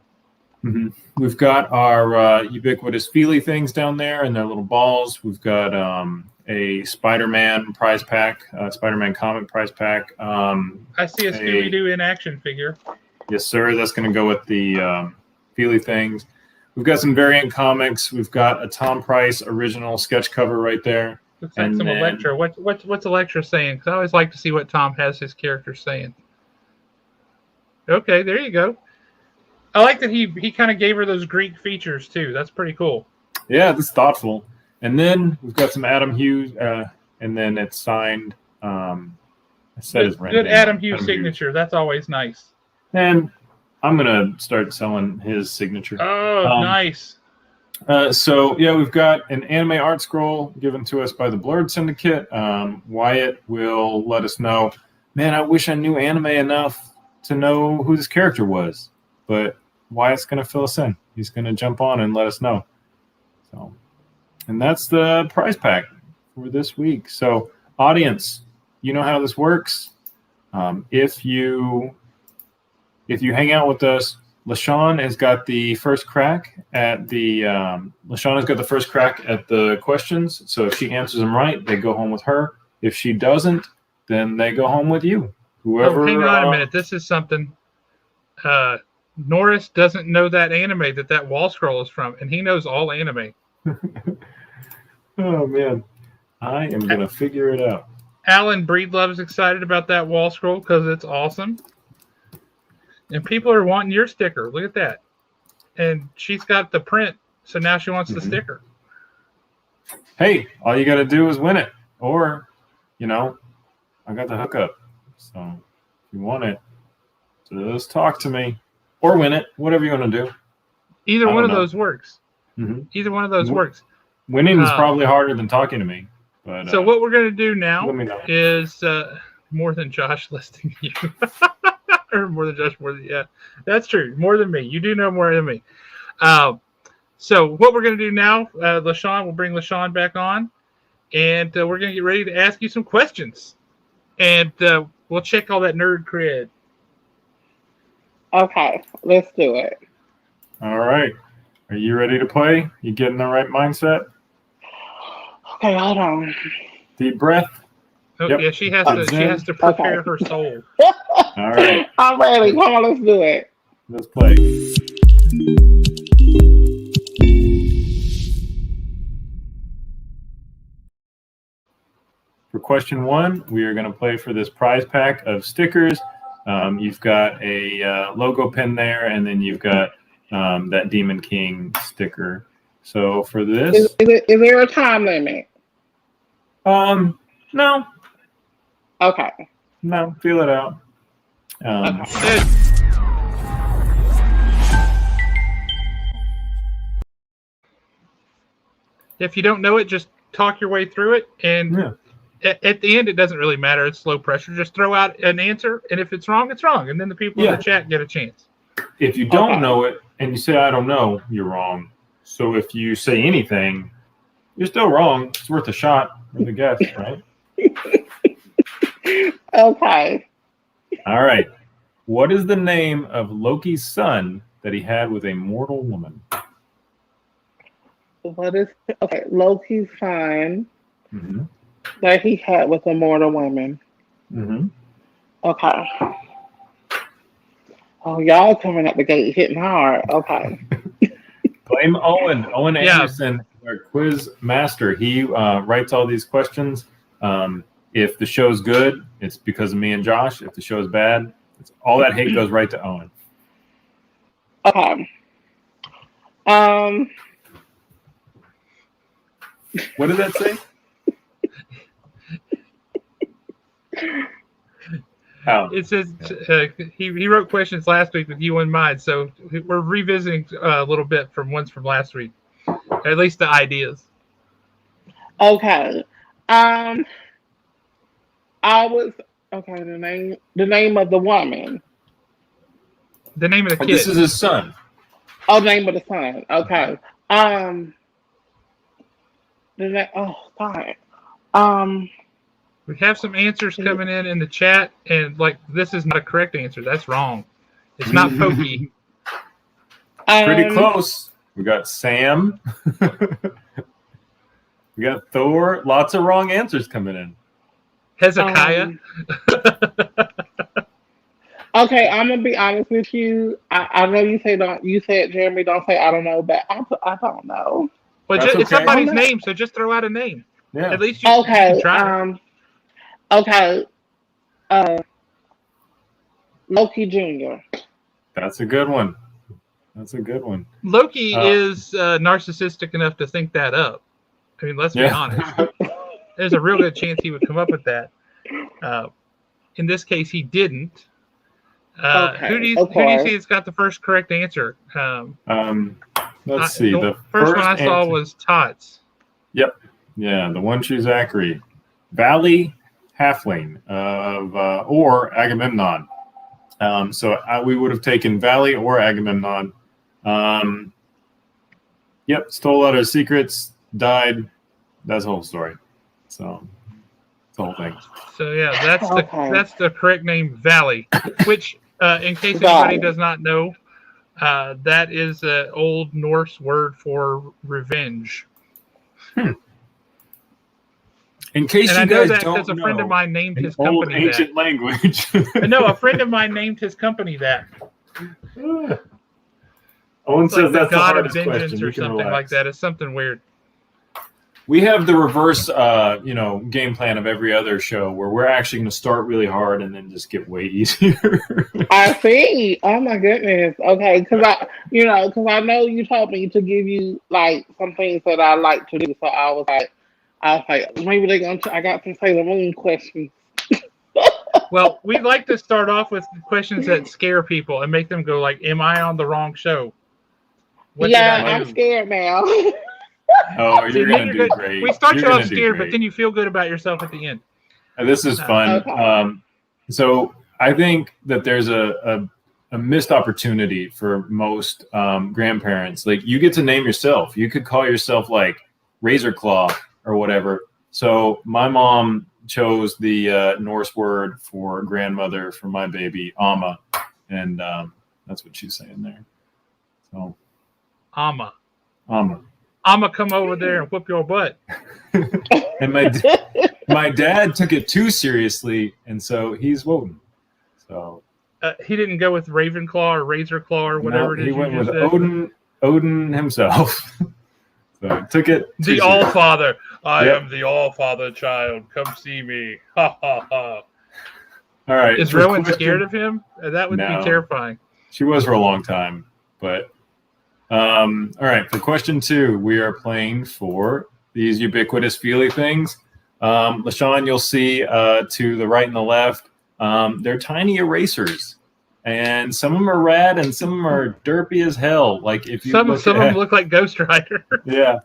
Mm-hmm. We've got our ubiquitous Feely things down there and their little balls. We've got a Spider-Man prize pack, Spider-Man comic prize pack. I see a Scooby-Doo in action figure. Yes, sir. That's going to go with the Feely things. We've got some variant comics. We've got a Tom Price original sketch cover right there. Looks like some Electra. What's Electra saying? Because I always like to see what Tom has his characters saying. Okay, there you go. I like that he kind of gave her those Greek features too. That's pretty cool. Yeah, that's thoughtful. And then we've got some Adam Hughes, and then it's signed. I said his good Adam Hughes signature. That's always nice. And I'm gonna start selling his signature. Oh, nice. So yeah, we've got an anime art scroll given to us by the Blur Syndicate. Wyatt will let us know. Man, I wish I knew anime enough to know who this character was, but Wyatt's gonna fill us in. He's gonna jump on and let us know. So, and that's the prize pack for this week. So, audience, you know how this works. If you hang out with us, LaShawn has got the first crack at the questions. So if she answers them right, they go home with her. If she doesn't, then they go home with you. Whoever. Oh, hang on a minute. This is something. Norris doesn't know that anime that wall scroll is from, and he knows all anime. Oh man, I am gonna figure it out. Alan Breedlove's excited about that wall scroll because it's awesome. And people are wanting your sticker. Look at that. And she's got the print, so now she wants the sticker. Hey, all you got to do is win it. Or, I got the hookup. So if you want it, just talk to me. Or win it, whatever you want to do. Either one of those works. Mm-hmm. Either one of those works. Winning is probably harder than talking to me. But so what we're going to do now let me know. is more than Josh listing you. Or more than Josh, yeah, that's true. More than me. You do know more than me. So what we're going to do now, LaShawn, we'll bring LaShawn back on, and we're going to get ready to ask you some questions. And we'll check all that nerd cred. Okay, let's do it. All right. Are you ready to play? You getting the right mindset? Okay, hold on. Deep breath. Oh, Yep. yeah, she has to prepare her soul. All right. I'm ready. Come on, let's do it. Let's play. For question 1, we are going to play for this prize pack of stickers. You've got a logo pin there, and then you've got that Demon King sticker. So for this, Is there a time limit? no, Okay. no, feel it out. Okay. If you don't know it, just talk your way through it. And Yeah. at the end, it doesn't really matter. It's slow pressure. Just throw out an answer. And if it's wrong, it's wrong. And then the people in the chat get a chance. If you don't know it and you say, I don't know, you're wrong. So if you say anything, you're still wrong. It's worth a shot, worth a guess, right? Okay. All right. What is the name of Loki's son that he had with a mortal woman? What is Loki's son Mm-hmm. that he had with a mortal woman? Mm-hmm. Okay. Oh, y'all coming at the gate hitting hard. Okay. Blame Owen. Owen Yeah. Anderson, our quiz master. He writes all these questions. If the show's good, it's because of me and Josh. If the show's bad, all that hate goes right to Owen. Okay. What did that say? Oh. It says he wrote questions last week with you in mind. So we're revisiting a little bit from ones from last week, at least the ideas. Okay. I was the name of the woman. The name of the kid. This is his son. Oh, name of the son. Okay. God. We have some answers coming in the chat, and this is not a correct answer. That's wrong. It's not Pokey. Pretty close. We got Sam. We got Thor. Lots of wrong answers coming in. Hezekiah. Okay, I'm gonna be honest with you. I know you say don't. You said Jeremy, don't say I don't know, but I don't know. Well, That's it's okay. somebody's name, so just throw out a name. Yeah. At least you can try. Okay. Loki Jr. That's a good one. That's a good one. Loki is narcissistic enough to think that up. I mean, let's be honest. There's a real good chance he would come up with that. In this case, he didn't. Who do you see has got the first correct answer? Let's see. The first one I saw was Tots. Yep. Yeah, the one true Zachary. Valley Halfling or Agamemnon. So we would have taken Valley or Agamemnon. Yep, stole a lot of secrets, died. That's the whole story. So the whole thing. So yeah, that's the correct name, Valley. Which, in case anybody does not know, that is an old Norse word for revenge. In case and you I know guys that don't because a friend of mine named his old company ancient that. language. No, a friend of mine named his company that. Owen It's says like the that's the God of hardest vengeance question. or something like that. It's something weird. We have the reverse, game plan of every other show where we're actually going to start really hard and then just get way easier. I see. Oh my goodness. Okay, because I know you told me to give you like some things that I like to do. So I was like, maybe they're gonna. I got some Sailor Moon questions. Well, we'd like to start off with questions that scare people and make them go like, "Am I on the wrong show?" I'm scared now. Oh, you're going to do great. We start you off scared, but then you feel good about yourself at the end. This is fun. Okay. So I think that there's a missed opportunity for most grandparents. Like, you get to name yourself. You could call yourself like Razor Claw or whatever. So my mom chose the Norse word for grandmother for my baby, Amma, and that's what she's saying there. So Amma. Amma, come over there and whoop your butt. And my dad took it too seriously, and so he's Woden. So he didn't go with Ravenclaw or Razor Claw or whatever it is. He went with Odin himself. So took it. The All-Father. I am the All-Father child. Come see me. Ha ha ha. All right. Is Rowan scared of him? That would be terrifying. She was for a long time, but All right, for question 2, we are playing for these ubiquitous feely things. LaShawn, you'll see to the right and the left, they're tiny erasers. And some of them are rad and some of them are derpy as hell. Like if you some of them look like Ghost Rider. Yeah.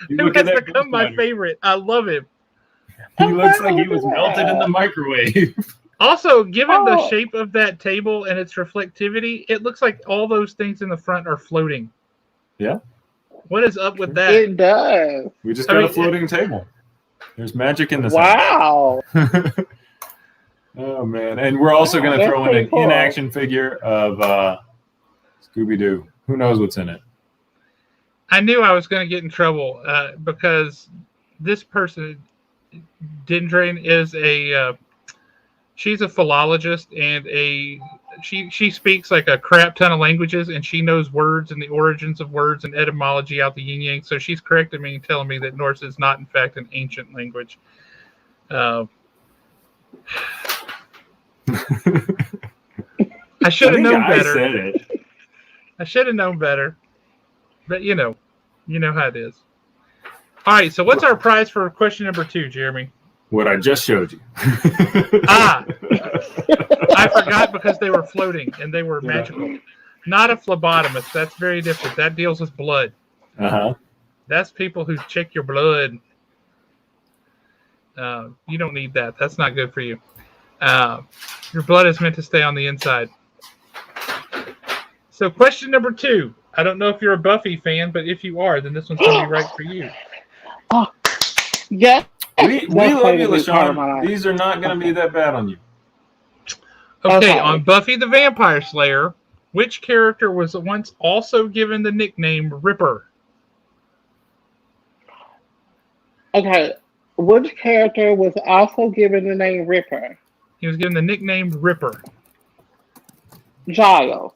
Who has become my favorite. I love him. He looks like he was melted in the microwave. Also, given the shape of that table and its reflectivity, it looks like all those things in the front are floating. Yeah. What is up with that? It does. We just got a floating table. There's magic in this. Wow. Oh, man. And we're also going to throw in an in-action figure of Scooby-Doo. Who knows what's in it? I knew I was going to get in trouble because this person, Dendrin, is she's a philologist and she speaks like a crap ton of languages, and she knows words and the origins of words and etymology out the yin yang. So she's corrected me and telling me that Norse is not, in fact, an ancient language. I should have known better. I should have known better. But you know how it is. All right, so what's our prize for question number 2, Jeremy? What I just showed you. I forgot because they were floating and they were magical. Not a phlebotomist. That's very different. That deals with blood. Uh-huh. That's people who check your blood. You don't need that. That's not good for you. Your blood is meant to stay on the inside. So question number 2. I don't know if you're a Buffy fan, but if you are, then this one's going to be right for you. Oh, yeah. We love you, LaShawn. These are not going to be that bad on you. Okay, on Buffy the Vampire Slayer, which character was once also given the nickname Ripper? Okay, which character was also given the name Ripper? He was given the nickname Ripper. Giles.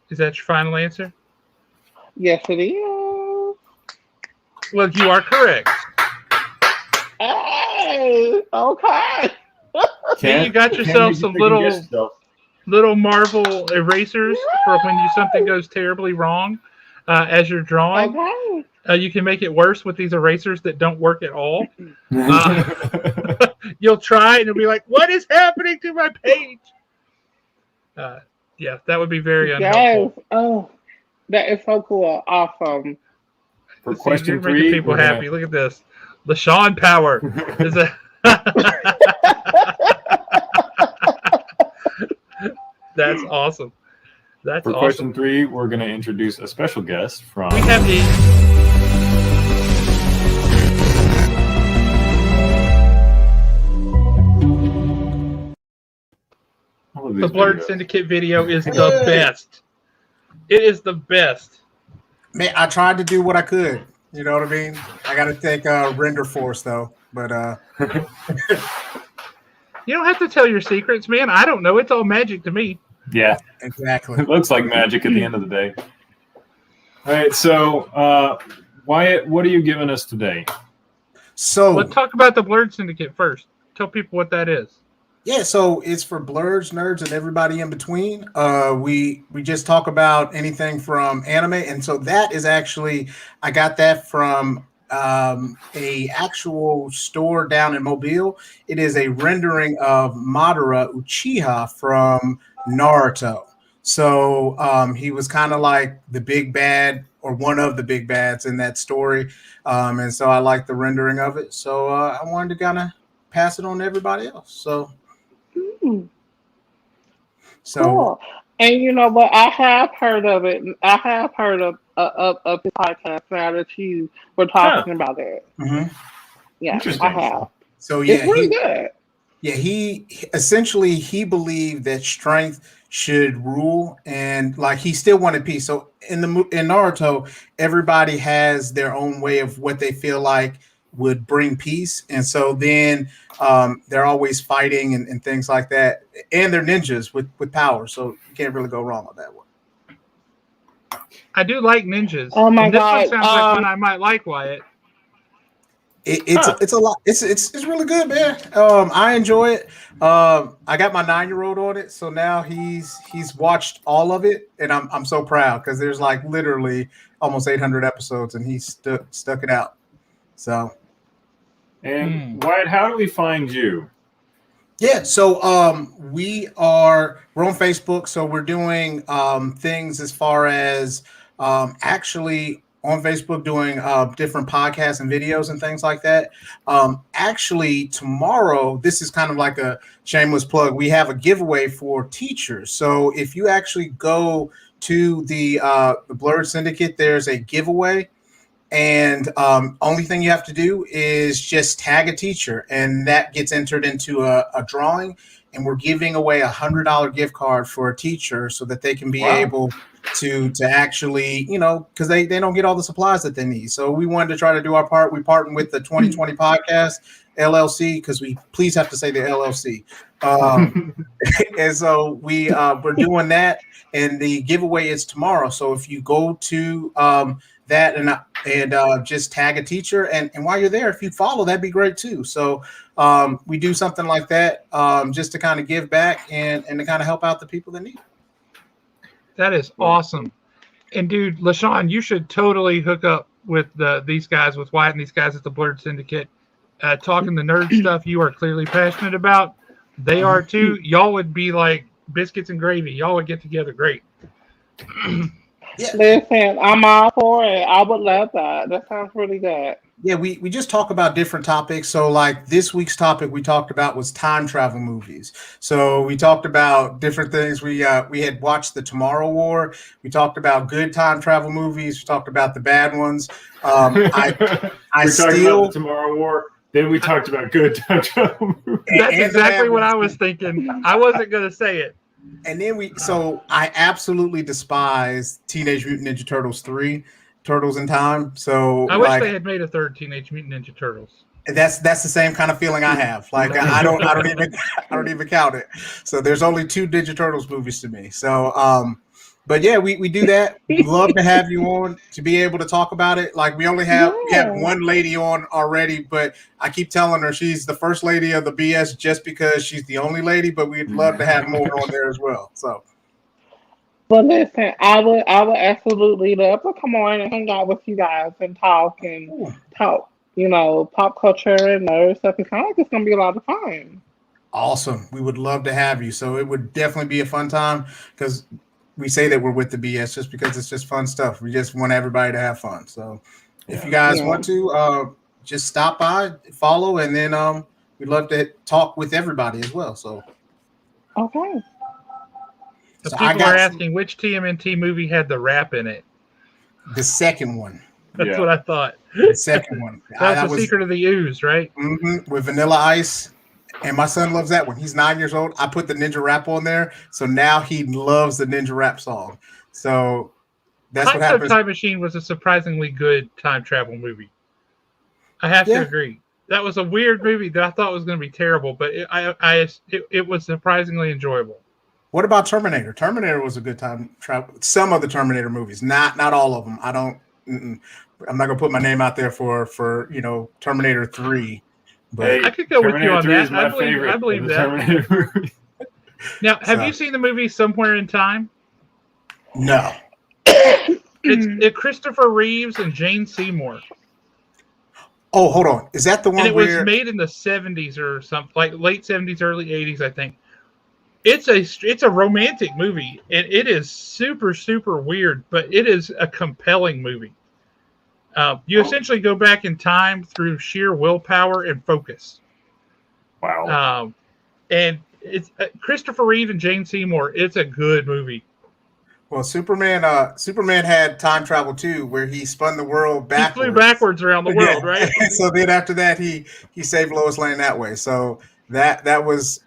Is that your final answer? Yes, it is. Well, you are correct. Hey, okay. See, you got yourself some little Marvel erasers for when something goes terribly wrong as you're drawing. Okay. You can make it worse with these erasers that don't work at all. You'll try and you'll be like, what is happening to my page? Yeah, that would be very unhelpful. Yes. Oh, that is so cool. Awesome. For question 3, making people happy. Look at this. LaShawn Power is a. That's awesome. That's For awesome. question 3, we're going to introduce a special guest from. We have the Blur Syndicate video is the best. It is the best. Man, I tried to do what I could. You know what I mean? I got to take render force though, but you don't have to tell your secrets, man. I don't know. It's all magic to me. Yeah, exactly. It looks like magic at the end of the day. All right, so Wyatt, what are you giving us today? So let's talk about the Blur Syndicate first. Tell people what that is. Yeah, so it's for blurs, nerds, and everybody in between. We just talk about anything from anime, and so that is actually I got that from a actual store down in Mobile. It is a rendering of Madara Uchiha from Naruto. So he was kind of like the big bad or one of the big bads in that story, and so I like the rendering of it. So I wanted to kind of pass it on to everybody else. So. Cool. And you know what? I have heard of it. I have heard of the podcast now that you were talking about it. Mm-hmm. Yeah, I have. So yeah, it's really good. Yeah, he essentially believed that strength should rule, and like he still wanted peace. So in Naruto, everybody has their own way of what they feel like would bring peace, and so then they're always fighting and things like that, and they're ninjas with power, so you can't really go wrong with that one. I do like ninjas. Oh my and this god! One sounds like one I might like, Wyatt. It's a lot. It's really good, man. I enjoy it. I got my 9-year-old on it, so now he's watched all of it, and I'm so proud because there's like literally almost 800 episodes, and he stuck it out. So, and Wyatt, how do we find you? Yeah, so we're on Facebook, so we're doing things as far as actually on Facebook doing different podcasts and videos and things like that. Actually, tomorrow, this is kind of like a shameless plug. We have a giveaway for teachers. So if you actually go to the Blur Syndicate, there's a giveaway. And only thing you have to do is just tag a teacher, and that gets entered into a drawing. And we're giving away $100 gift card for a teacher so that they can be able to actually, because they don't get all the supplies that they need. So we wanted to try to do our part. We partnered with the 2020 Podcast LLC, because we please have to say the LLC. And so we're doing that, and the giveaway is tomorrow. So if you go to that and just tag a teacher, and while you're there, if you follow, that'd be great too. So we do something like that just to kind of give back and to kind of help out the people that need it. That is awesome. And dude, LaShawn, you should totally hook up with these guys, with Wyatt and these guys at the Blur Syndicate, talking the nerd stuff you are clearly passionate about. They are too. Y'all would be like biscuits and gravy. Y'all would get together great. Yeah. Listen, I'm all for it. I would love that. That sounds really good. Yeah, we just talk about different topics. So like this week's topic we talked about was time travel movies. So we talked about different things. We had watched The Tomorrow War. We talked about good time travel movies. We talked about the bad ones. I talked about The Tomorrow War. Then we talked about good time travel movies. That's exactly what I was thinking. I wasn't going to say it. And then I absolutely despise Teenage Mutant Ninja Turtles 3, Turtles in Time. So I wish they had made a third Teenage Mutant Ninja Turtles. That's the same kind of feeling I have. Like I don't even count it. So there's only 2 Ninja Turtles movies to me. So but yeah, we do that. We'd love to have you on to be able to talk about it. Like we have one lady on already, but I keep telling her she's the first lady of the BS just because she's the only lady, but we'd love to have more on there as well. So But listen, I would absolutely love to come on and hang out with you guys and talk, pop culture and nerd stuff. It sounds like it's gonna be a lot of fun. Awesome. We would love to have you. So it would definitely be a fun time, because we say that we're with the BS just because it's just fun stuff. We just want everybody to have fun. So if you guys want to, just stop by, follow, and then we'd love to talk with everybody as well. So okay. So people are asking which TMNT movie had the rap in it. The second one. That's what I thought. The second one. That was the Secret of the Ooze, right? Mm-hmm, with Vanilla Ice. And my son loves that one. He's 9 years old. I put the Ninja Rap on there, so now he loves the Ninja Rap song. So that's what happens. Time Machine was a surprisingly good time travel movie. I have to agree. That was a weird movie that I thought was going to be terrible, but it was surprisingly enjoyable. What about Terminator? Terminator was a good time travel. Some of the Terminator movies, not all of them. I'm not gonna put my name out there for Terminator 3. But I could go Terminator with you on that. I believe that. Now, have you seen the movie Somewhere in Time? No. It's Christopher Reeves and Jane Seymour. Oh, hold on. Is that the one? And it was made in the 70s or something, like late 70s, early 80s, I think. It's a romantic movie, and it is super, super weird, but it is a compelling movie. You essentially go back in time through sheer willpower and focus. Wow. And it's Christopher Reeve and Jane Seymour. It's a good movie. Well, Superman had time travel too, where he spun the world backwards. He flew backwards around the world, right? So then after that, he saved Lois Lane that way. So that was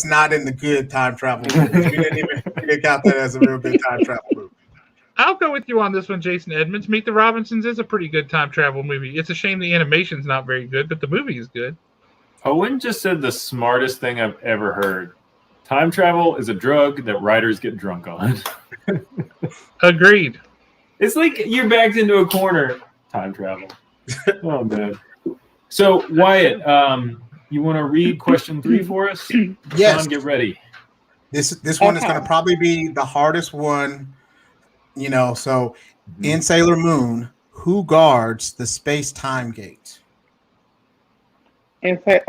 not in the good time travel movies. We didn't count that as a real good time travel movie. I'll go with you on this one, Jason Edmonds. Meet the Robinsons is a pretty good time travel movie. It's a shame the animation's not very good, but the movie is good. Owen just said the smartest thing I've ever heard. Time travel is a drug that writers get drunk on. Agreed. It's like you're backed into a corner. Time travel. Oh, man. So Wyatt, you want to read question 3 for us? Yes. Sean, get ready. This one is Okay. going to probably be the hardest one. So in Sailor Moon, who guards the space-time gate? And say,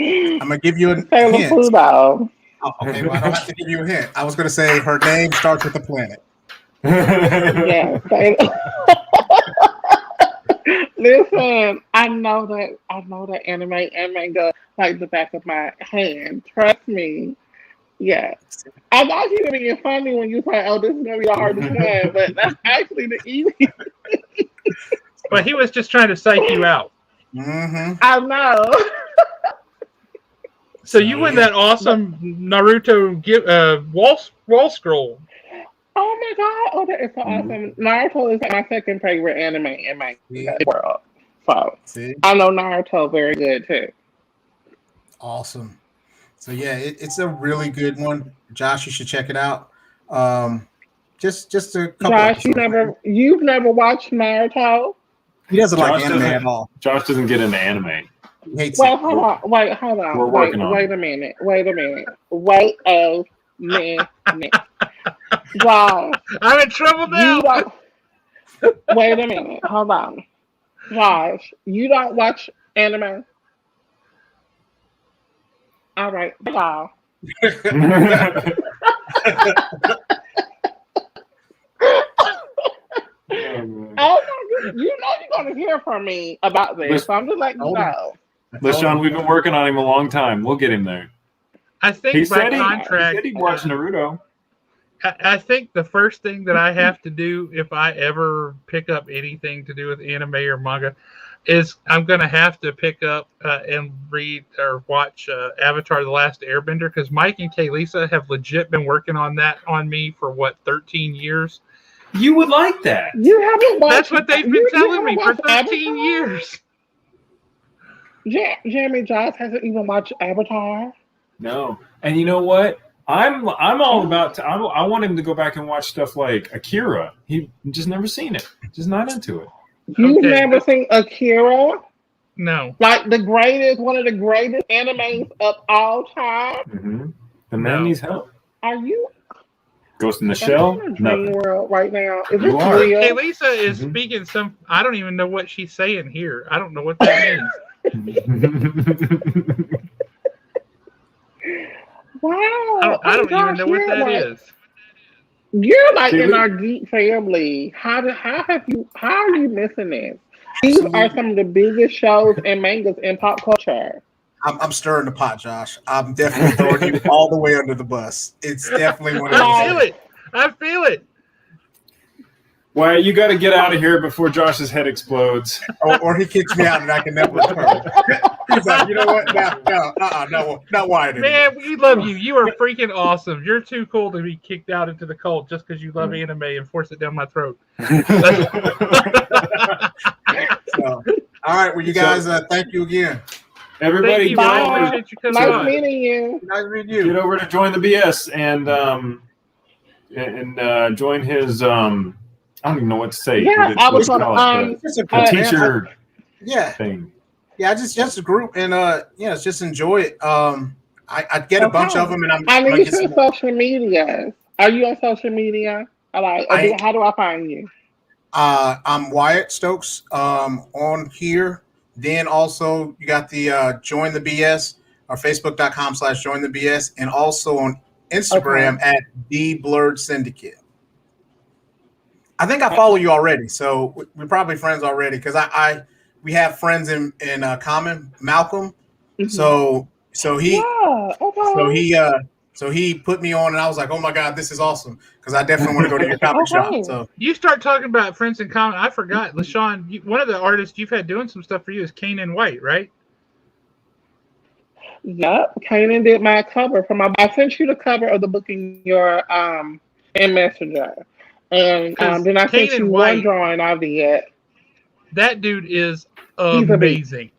I'm gonna give you a Sailor hint. Pluto. Oh, okay, well, I don't have to give you a hint. I was gonna say her name starts with a planet. Yeah. Listen, I know that anime and manga like the back of my hand. Trust me. Yeah. I thought you were being funny when you said, "Oh, this is gonna be the hardest one," but that's actually the easiest. But he was just trying to psych you out. Mm-hmm. I know. So you win that awesome Naruto wall scroll. Oh my god! Oh, that is so awesome. Naruto is my second favorite anime in my world. So See? I know Naruto very good too. Awesome. So yeah, it's a really good one. Josh, you should check it out. Just a couple. Josh, episodes. you've never watched Naruto? He doesn't like Josh anime doesn't- at all. Josh doesn't get into anime. He hates Well, it. hold on. We're Wait working on a minute. Wait a minute. Josh, I'm in trouble now. you don't. Wait a minute. Hold on. Josh, you don't watch anime? All right. Wow. Oh, you know you're going to hear from me about this. So I'm just letting you know. LaShawn, we've been working on him a long time. We'll get him there. I think He by said contract, he'd watch Naruto. I think the first thing that I have to do if I ever pick up anything to do with anime or manga is I'm going to have to pick up and read or watch Avatar: The Last Airbender, because Mike and Kaylisa have legit been working on that on me for 13 years. You would like that. You haven't watched. That's what they've been telling me for 13 years. Jeremy Josh hasn't even watched Avatar. No, and you know what? I'm all about. I want him to go back and watch stuff like Akira. He just never seen it. Just not into it. You've Okay. never seen Akira? No. Like one of the greatest animes of all time. The man No. needs help. Are you? Ghost in the I'm Shell. in a dream Nothing. world right now. Is You this are. real? Kaylisa is speaking some. I don't even know what she's saying here. I don't know what that means. Wow. I don't even know what that is. You're like See, in our geek family. How are you missing this? These are some of the biggest shows and mangas in pop culture. I'm stirring the pot, Josh. I'm definitely throwing you all the way under the bus. It's definitely one of those. I feel it. Well, you got to get out of here before Josh's head explodes. Or he kicks me out and I can never return. He's like, you know what? No, not Wyatt anymore. Man, we love you. You are freaking awesome. You're too cool to be kicked out into the cult just because you love anime and force it down my throat. So, all right, well, you guys, thank you again. Everybody, Thank you. get I over, appreciate you coming Nice on. meeting you. Nice meeting get you. over to join the BS and join his. I don't even know what to say. Yeah, I was What gonna call it? Just a The group, man. teacher Yeah, thing. yeah, just a group, and just enjoy it. I get a bunch of them, and I'm I gonna need get your some. social media. Are you on social media? How do I find you? I'm Wyatt Stokes on here. Then also you got the Join the BS or Facebook.com/Join the BS, and also on Instagram at the Blur Syndicate. I think I follow you already, so we're probably friends already because we have friends in common, Malcolm. Mm-hmm. So he put me on, and I was like, oh my god, this is awesome because I definitely want to go to your comic shop. So You start talking about friends in common. I forgot, LaShawn. One of the artists you've had doing some stuff for you is Kanan White, right? Yep, Kanan did my cover for my. I sent you the cover of the book in your in Messenger, and then I sent Kanan you White, one drawing of it. That dude is He's amazing.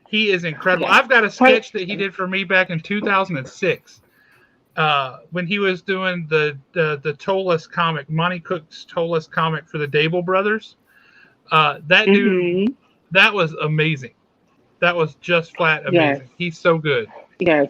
He is incredible. Yeah. I've got a sketch that he did for me back in 2006 when he was doing the Tollus comic, Monty Cook's Tollus comic for the Dable brothers. That dude, Mm-hmm. that was amazing. That was just flat Yes. amazing. He's so good. Yes.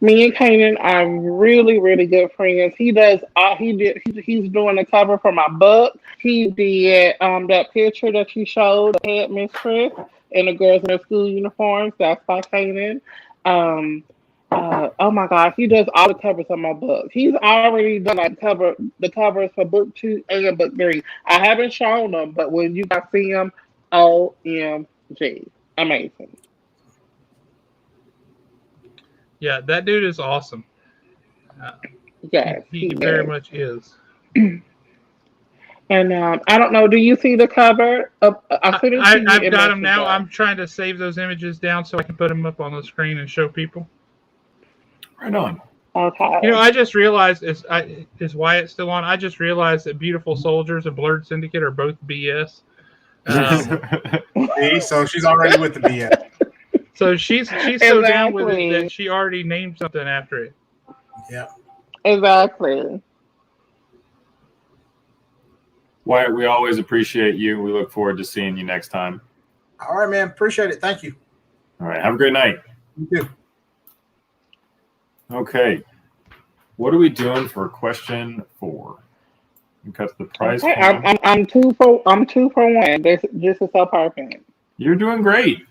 Me and Kanan are really, really good friends. He does. He's doing the cover for my book. He did that picture that you showed, the headmistress and the girls in their school uniforms. That's by Kanan. Um, oh my God, he does all the covers of my book. He's already done like the covers for book 2 and book 3. I haven't shown them, but when you guys see them, OMG, amazing. Yeah, that dude is awesome. Uh, Yes, he he very is. much is. And I don't know. Do you see the cover? I couldn't see you I've in got them now. Messenger. I'm trying to save those images down so I can put them up on the screen and show people. Right on. Okay. I just realized is Wyatt still on? I just realized that Beautiful Soldiers and Blurred Syndicate are both BS. See, so she's already with the BS. So she's so down with it Exactly. that she already named something after it. Yeah. Exactly. Wyatt, we always appreciate you. We look forward to seeing you next time. All right, man. Appreciate it. Thank you. All right. Have a great night. You too. Okay. What are we doing for question 4? Because the prize Okay. pool. I'm 2 for 1. This is so perfect. You're doing great.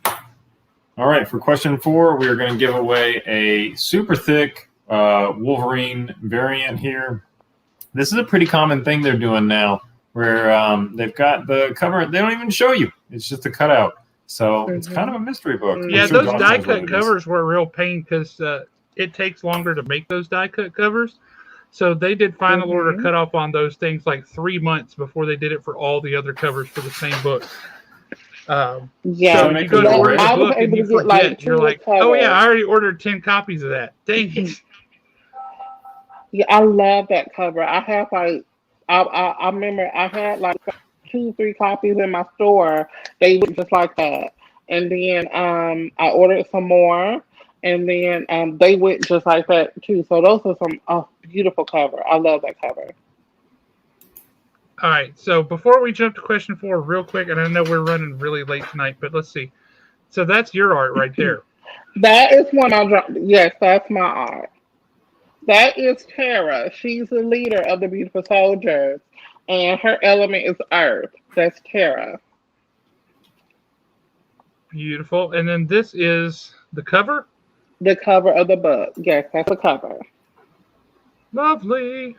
All right. For question 4, we are going to give away a super thick Wolverine variant here. This is a pretty common thing they're doing now, where they've got the cover. They don't even show you. It's just a cutout. So it's kind of a mystery book. I'm Yeah, sure those Josh die knows what cut it is. covers were a real pain because it takes longer to make those die cut covers. So they did final order cut off on those things like 3 months before they did it for all the other covers for the same book. Yeah. So you go to order the I was book and able you to get forget. like You're 2 like, covers. oh yeah, I already ordered 10 copies of that. Dang it. Yeah, I love that cover. I have like, I remember I had like 2, 3 copies in my store. They look just like that. And then I ordered some more, and then they went just like that too. So those are some beautiful cover. I love that cover. All right. So before we jump to question 4, real quick, and I know we're running really late tonight, but let's see. So that's your art right there. That is one I dropped. Yes, that's my art. That is Tara. She's the leader of the Beautiful Soldiers, and her element is Earth. That's Tara. Beautiful. And then this is the cover. The cover of the book. Yes, that's the cover. Lovely.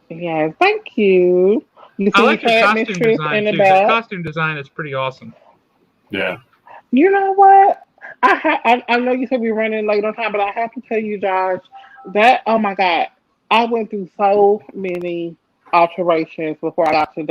Yes, thank you. You I see like your costume Mistress design in the too. The back. costume design is pretty awesome. Yeah. You know what? I know you said we're running late on time, but I have to tell you, Josh, that oh my God, I went through so many alterations before I got to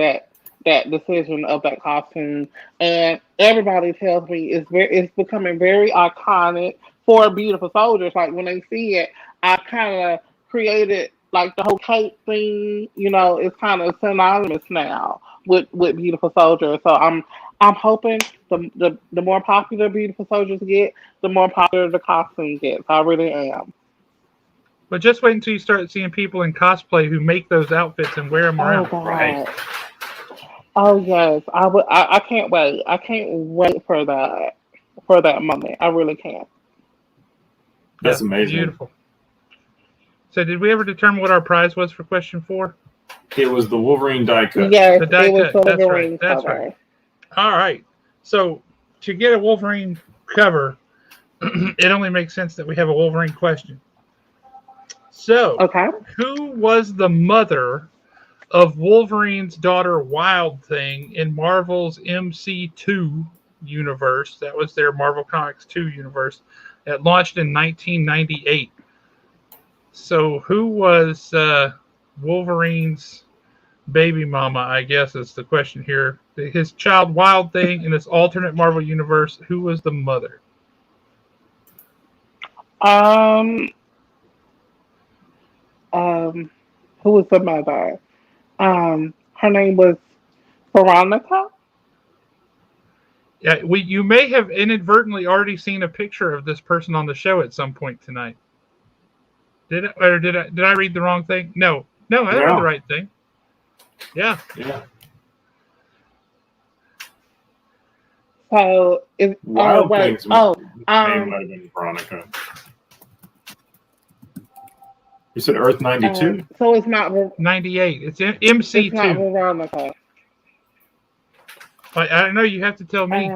that decision of that costume, and everybody tells me it's becoming very iconic for beautiful soldiers. Like when they see it, I kind of created like the whole cape thing. You know, it's kind of synonymous now with beautiful soldiers. So I'm hoping the more popular beautiful soldiers get, the more popular the costume gets. I really am. But just wait until you start seeing people in cosplay who make those outfits and wear them Oh around. God. Right. Oh yes. I can't wait. I can't wait for that moment. I really can't. That's Yeah, amazing. Beautiful. So did we ever determine what our prize was for question 4? It was the Wolverine die cut. Yes, The die it was cut. the That's Wolverine right. That's cover. right. All right. So to get a Wolverine cover, it only makes sense that we have a Wolverine question. So, Okay. who was the mother of Wolverine's daughter Wild Thing in Marvel's MC2 universe? That was their Marvel Comics 2 universe that launched in 1998. So, who was Wolverine's baby mama, I guess is the question here. His child Wild Thing in this alternate Marvel universe, who was the mother? Um. Who was the mother? Her name was Veronica. Yeah, you may have inadvertently already seen a picture of this person on the show at some point tonight. Did I read the wrong thing? No, I read the right thing. Yeah. Yeah. So it's Wild wait. Things. Oh, Name might have been Veronica. You said Earth 92? so it's not 98. It's it's not MC2. Veronica. I know you have to tell me.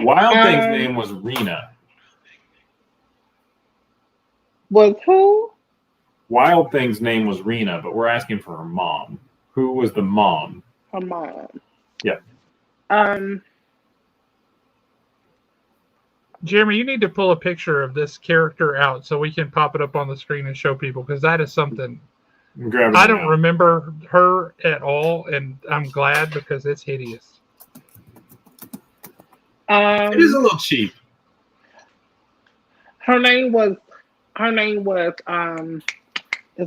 Wild Thing's name was Rena. Was who? Wild Thing's name was Rena, but we're asking for her mom. Who was the mom? Her mom. Yeah. Jeremy, you need to pull a picture of this character out so we can pop it up on the screen and show people, because that is something. I don't remember her at all, and I'm glad because it's hideous. It is a little cheap. Her name was it's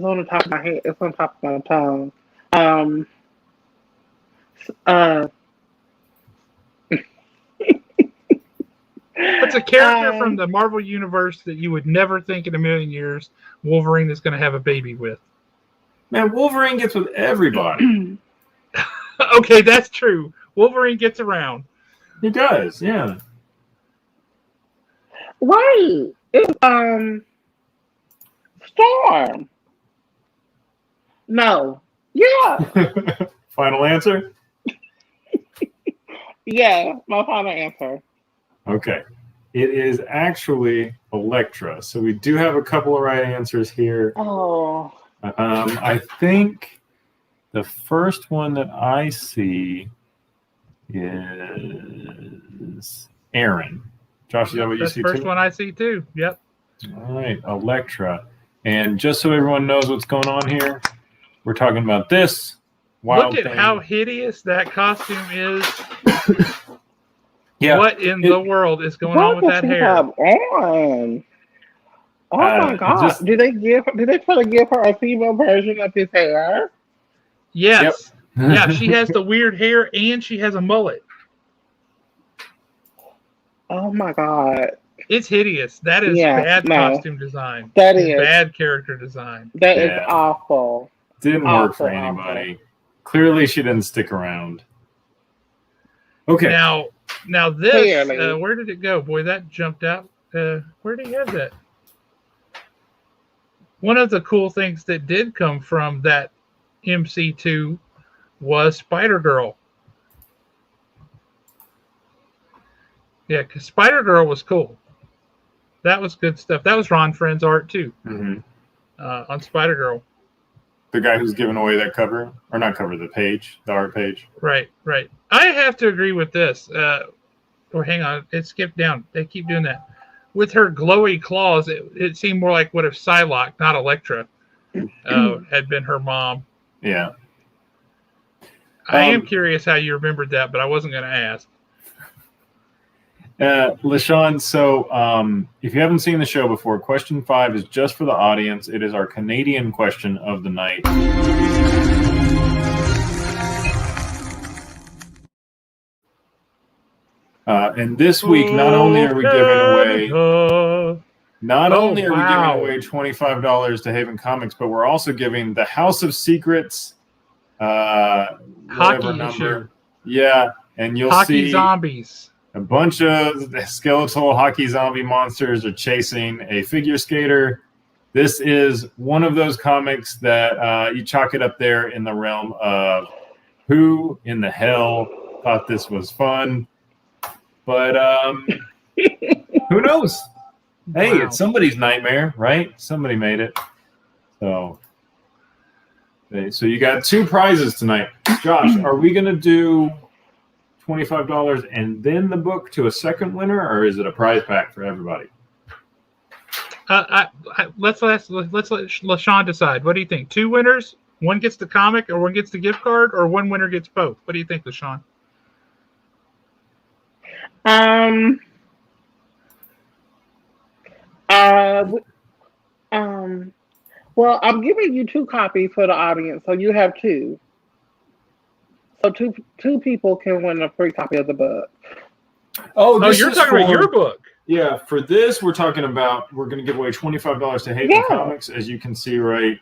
on the top of my head, it's on top of my tongue. It's a character from the Marvel Universe that you would never think in a million years Wolverine is going to have a baby with. Man, Wolverine gets with everybody. Okay, that's true. Wolverine gets around. He does, yeah. Right. It's Storm. No. Yeah. Final answer? Yeah, my final answer. Okay. It is actually Elektra. So we do have a couple of right answers here. Oh. I think the first one that I see is Aaron. Josh, is that what you see too? That's the first one I see too. Yep. All right, Elektra. And just so everyone knows what's going on here, we're talking about this Wild Look at Thing. how hideous that costume is. Yeah. What in the world is going on with that hair? Have on? Oh my God! Did they try to give her a female version of his hair? Yes. Yep. Yeah, she has the weird hair and she has a mullet. Oh my God! It's hideous. That is bad costume design. That is bad character design. That is awful. Didn't work for anybody. Awful. Clearly, she didn't stick around. Okay. Now this, where did it go? Boy, that jumped out. Where did he have that? One of the cool things that did come from that MC2 was Spider-Girl. Yeah, because Spider-Girl was cool. That was good stuff. That was Ron Friend's art too. Mm-hmm. On Spider-Girl. The guy who's giving away that cover, or not cover, the page, the art page. Right. I have to agree with this. Hang on, it skipped down. They keep doing that. With her glowy claws, it seemed more like what if Psylocke, not Elektra, had been her mom. Yeah. I am curious how you remembered that, but I wasn't going to ask. LaShawn, so if you haven't seen the show before, question 5 is just for the audience. It is our Canadian question of the night. And this week, not only are we giving away $25 to Haven Comics, but we're also giving the House of Secrets hockey number. Issue. Yeah, and you'll hockey see zombies. A bunch of skeletal hockey zombie monsters are chasing a figure skater. This is one of those comics that you chalk it up there in the realm of who in the hell thought this was fun. But who knows? Hey, It's somebody's nightmare, right? Somebody made it. So you got 2 prizes tonight. Josh, are we going to do $25 and then the book to a second winner, or is it a prize pack for everybody? Let's let LaShawn decide. What do you think? 2 winners? One gets the comic, or one gets the gift card, or one winner gets both? What do you think, LaShawn? Well, I'm giving you 2 copies for the audience, so you have 2. So two people can win a free copy of the book. Oh, you're talking about your book. Yeah, for this, we're talking about, we're going to give away $25 to Haven Comics, as you can see right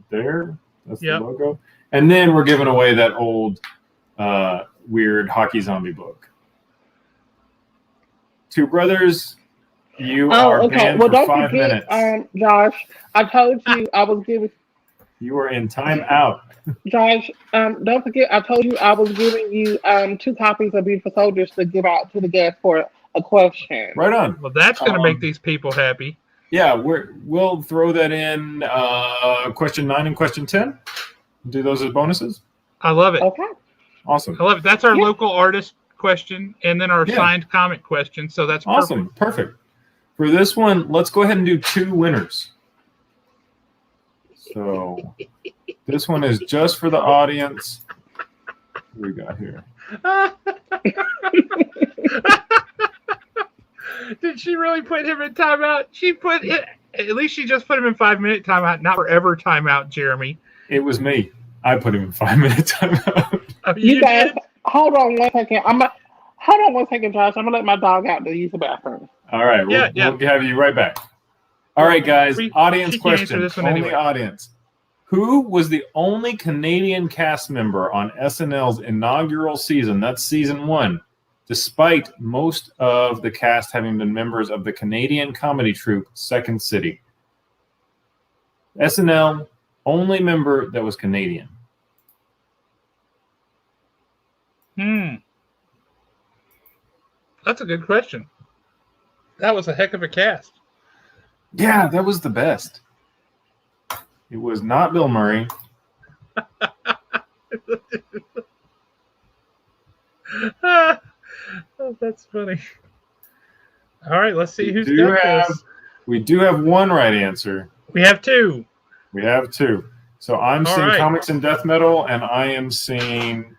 there. That's the logo. And then we're giving away that old weird hockey zombie book. Two brothers, you are banned for 5 minutes. Josh, I told you I was giving. You are in timeout. Josh, don't forget, I told you I was giving you 2 copies of Beautiful Soldiers to give out to the guests for a question. Right on. Well, that's going to make these people happy. Yeah, we'll throw that in question 9 and question 10. Do those as bonuses. I love it. Okay. Awesome. I love it. That's our local artist question, and then our signed comic question. So that's awesome. Perfect. For this one, let's go ahead and do 2 winners. So this one is just for the audience. What do we got here? Did she really put him in timeout? She put it. At least she just put him in 5-minute timeout, not forever timeout, Jeremy. It was me. I put him in 5-minute timeout. Oh, you guys, hold on one second. Hold on one second, Josh. I'm gonna let my dog out to use the bathroom. All right. We'll have you right back. All right, guys. Audience question. Only audience. Who was the only Canadian cast member on SNL's inaugural season? That's season 1. Despite most of the cast having been members of the Canadian comedy troupe Second City. SNL, only member that was Canadian. That's a good question. That was a heck of a cast. Yeah, that was the best. It was not Bill Murray. Oh, that's funny. All right, let's see who's got this. We do have one right answer. We have 2. We have 2. So I'm seeing comics and death metal, and I am seeing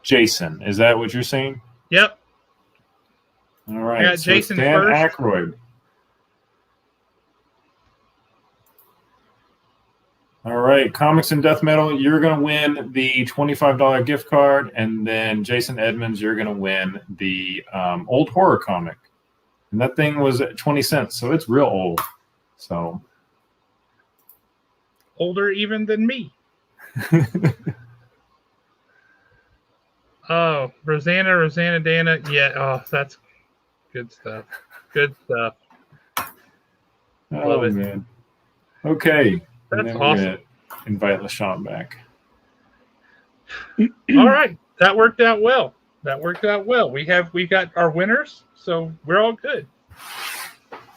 Jason. Is that what you're seeing? Yep. All right. I got Jason Dan first. Aykroyd. All right, comics and death metal, you're going to win the $25 gift card, and then Jason Edmonds, you're going to win the old horror comic. And that thing was at 20 cents, so it's real old. So older even than me. Oh, Rosanna Dana. Yeah, oh, that's good stuff. Good stuff. Love it. Man. Okay. That's awesome. Invite LaShawn back. All right. That worked out well. We got our winners, so we're all good.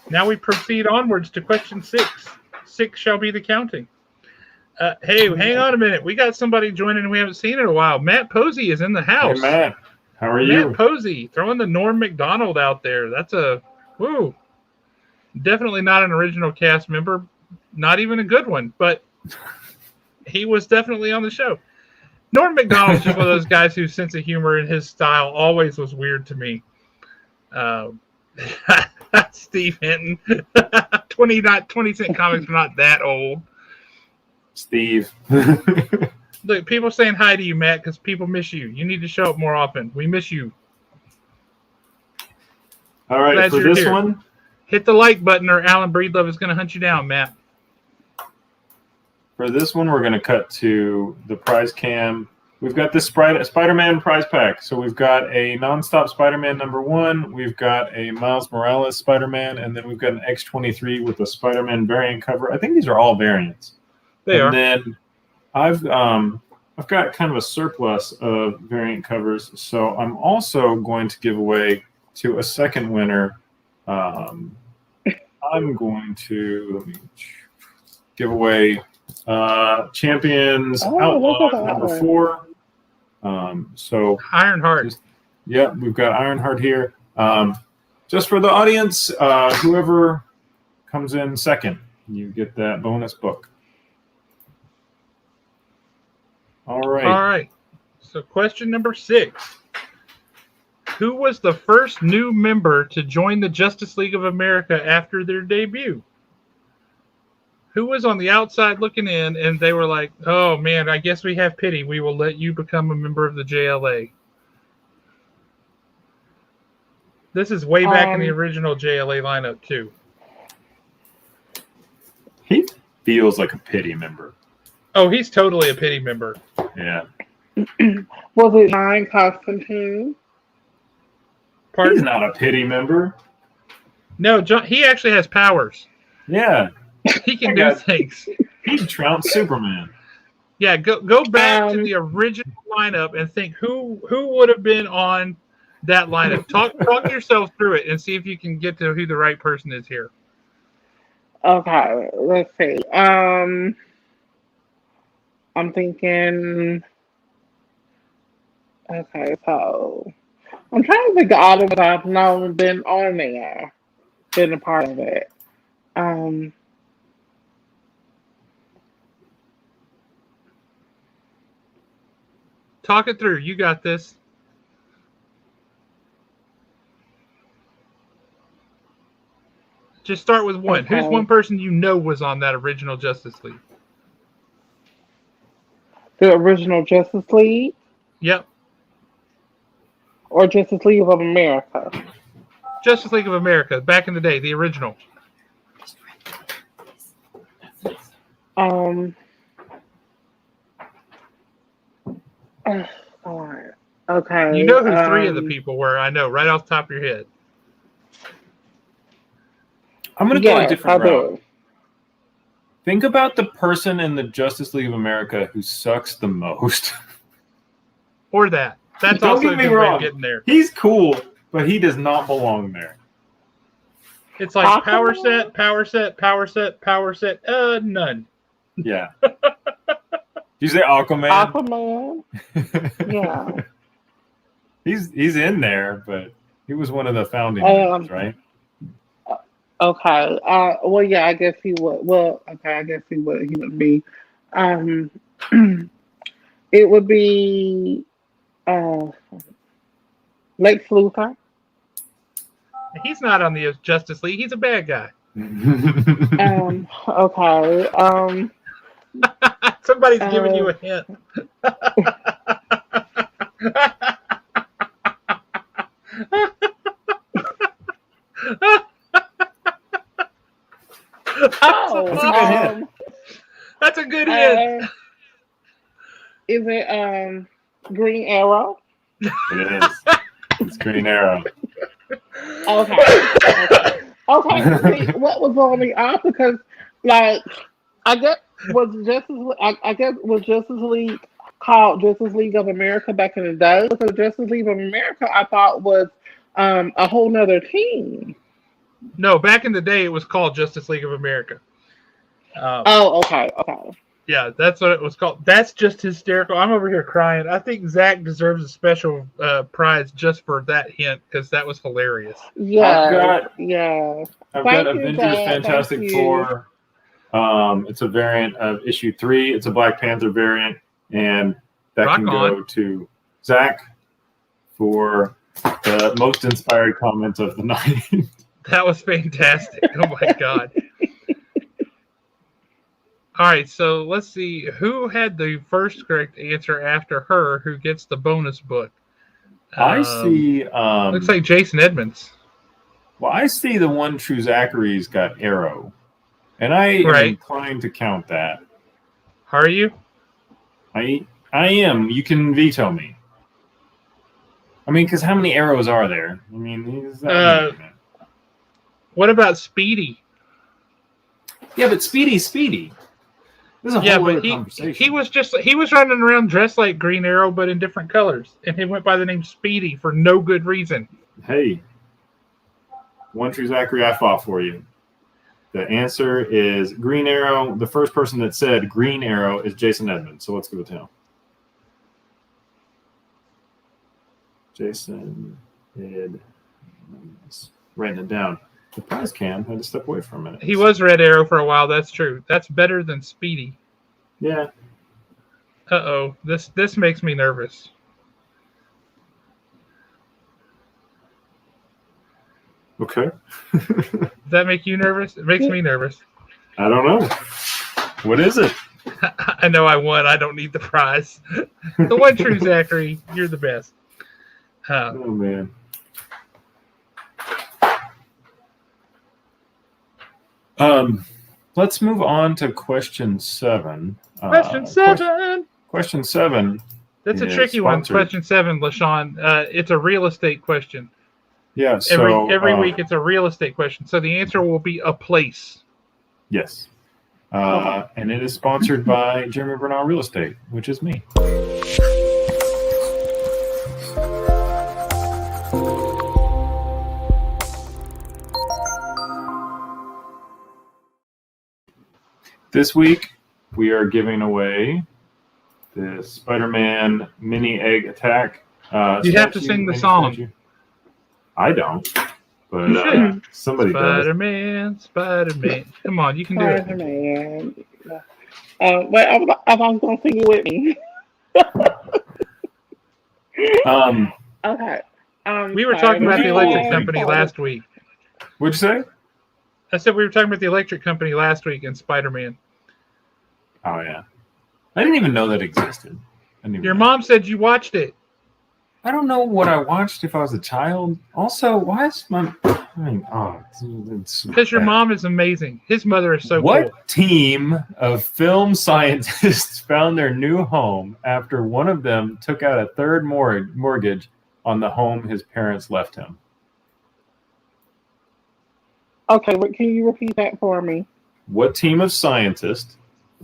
Now we proceed onwards to question 6. 6 shall be the counting. Hey, hang on a minute. We got somebody joining we haven't seen in a while. Matt Posey is in the house. Hey, Matt. How are you? Matt Posey, throwing the Norm Macdonald out there. That's definitely not an original cast member. Not even a good one, but he was definitely on the show. Norm Macdonald's just one of those guys whose sense of humor and his style always was weird to me. Steve Hinton. 20-cent comics are not that old. Steve. Look, people saying hi to you, Matt, because people miss you. You need to show up more often. We miss you. All right, Glad for this one. Hit the like button or Alan Breedlove is going to hunt you down, Matt. For this one, we're going to cut to the prize cam. We've got this Spider-Man prize pack. So we've got a nonstop Spider-Man #1. We've got a Miles Morales Spider-Man. And then we've got an X-23 with a Spider-Man variant cover. I think these are all variants. They are. And then I've got kind of a surplus of variant covers. So I'm also going to give away to a second winner. I'm going to give away Champions Outlaw #4. So Ironheart. We've got Ironheart here. Just for the audience, whoever comes in second, you get that bonus book. All right. So question number 6. Who was the first new member to join the Justice League of America after their debut? Who was on the outside looking in, and they were like, oh, man, I guess we have pity. We will let you become a member of the JLA. This is way back in the original JLA lineup, too. He feels like a pity member. Oh, he's totally a pity member. Yeah. Was it John Constantine? Pardon? He's not a pity member. No, John. He actually has powers. Yeah. He can do things. He'd trounce Superman. Yeah, go back to the original lineup and think who would have been on that lineup. Talk yourself through it and see if you can get to who the right person is here. Okay, let's see. I'm thinking. Okay, so I'm trying to think of all of what I've known been on there, been a part of it. Talk it through. You got this. Just start with one. Okay. Who's one person you know was on that original Justice League? The original Justice League Yep. or Justice League of America? Justice League of America, back in the day, the original. Alright. Okay. You know who three of the people were, I know, right off the top of your head. I'm going to go a different route. do. Think about the person in the Justice League of America who sucks the most. Or that. That's Don't also get a me good way wrong. of getting there. He's cool, but he does not belong there. It's like power Aquaman? set, none. Yeah. Did you say Aquaman? Aquaman? Yeah. He's in there, but he was one of the founding members, right? Okay. Well, yeah, I guess he would. Well, okay, I guess he would. He would be. It would be Lex Luthor. He's not on the Justice League. He's a bad guy. Okay. Somebody's giving you a hint. That's a good hint. Is it Green Arrow? It is. It's Green Arrow. Okay. See, what was on the off? Because, like, I guess was Justice League called Justice League of America back in the day? Because Justice League of America, I thought was a whole nother team. No, back in the day, it was called Justice League of America. Okay. Yeah, that's what it was called. That's just hysterical. I'm over here crying. I think Zach deserves a special prize just for that hint because that was hilarious. Yeah, I've got Avengers Fantastic Four. It's a variant of issue 3. It's a Black Panther variant, and that can go to Zach for the most inspired comment of the night. That was fantastic. Oh my god. All right, so let's see who had the first correct answer after her. Who gets the bonus book? I see. Looks like Jason Edmonds. Well, I see the one true Zachary's got Arrow, and I am inclined to count that. Are you? I am. You can veto me. I mean, because how many arrows are there? I mean, what about Speedy? Yeah, but Speedy. This is a whole other conversation. He was running around dressed like Green Arrow, but in different colors, and he went by the name Speedy for no good reason. Hey, one true Zachary, I fought for you. The answer is Green Arrow. The first person that said Green Arrow is Jason Edmonds, so let's go with him. Jason Edmonds. Writing it down. The prize cam had to step away for a minute. He was Red Arrow for a while. That's true. That's better than Speedy. Yeah. Uh-oh. This makes me nervous. Okay. Does that make you nervous? It makes me nervous. I don't know. What is it? I know I won. I don't need the prize. The one true Zachary, you're the best. Oh, man. let's move on to question 7. Question 7. Question 7. That's a is tricky one. sponsored. Question 7, LaShawn. It's a real estate question. Yeah. So Every week it's a real estate question. So the answer will be a place. Yes. And it is sponsored by Jeremy Bernal Real Estate, which is me. This week, we are giving away the Spider-Man mini egg attack. You have to sing the song. I don't, but You should. somebody does. Spider-Man. Come on, you can do it. Spider-Man. Wait, I was going to sing it with me. Okay. We were talking about the electric company last week. What'd you say? I said we were talking about the electric company last week and Spider-Man. Oh, yeah. I didn't even know that existed. Your mom said you watched it. I don't know what I watched if I was a child. Also, why is my... Because your mom is amazing. His mother is so cool. What team of film scientists found their new home after one of them took out a third mortgage on the home his parents left him? Okay, but can you repeat that for me? What team of scientists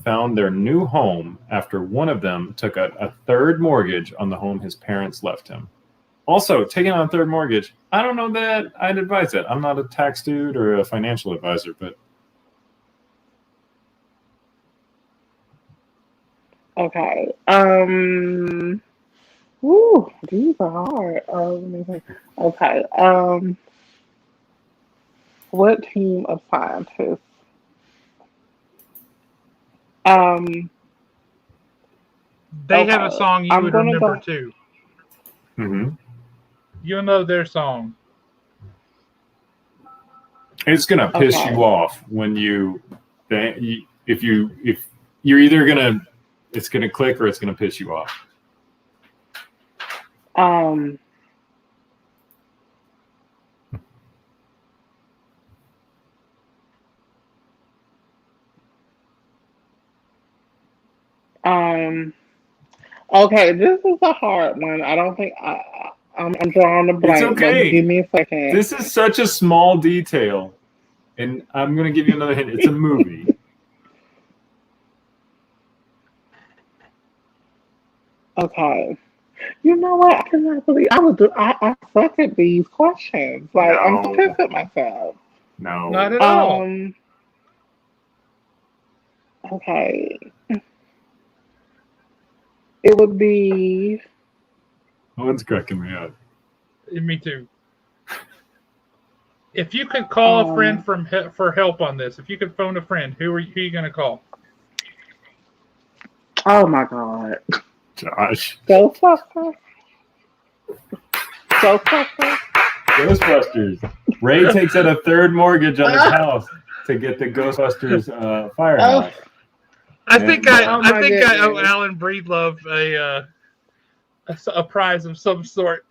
found their new home after one of them took out a third mortgage on the home his parents left him? Also, taking on a third mortgage, I don't know that I'd advise it. I'm not a tax dude or a financial advisor, but... Okay. Ooh, these are hard. Let me think. Okay. What team of scientists? They have a song you would remember too. Mm-hmm. You'll know their song. It's gonna piss you off when if you're either gonna, it's gonna click or it's gonna piss you off. Okay, this is a hard one. I don't think I'm drawing a blank. It's okay. Give me a second. This is such a small detail, and I'm gonna give you another hint. It's a movie. Okay. You know what? I cannot believe I suck at these questions. Like I'm pissed at myself. No, not at all. Okay. It would be. Oh, it's cracking me up. Me too. If you could call a friend for help on this, if you could phone a friend, who are you going to call? Oh my God. Josh. Ghostbusters. Ghostbusters. Ray takes out a third mortgage on his house to get the Ghostbusters firehouse. I think I owe Alan Breedlove a prize of some sort.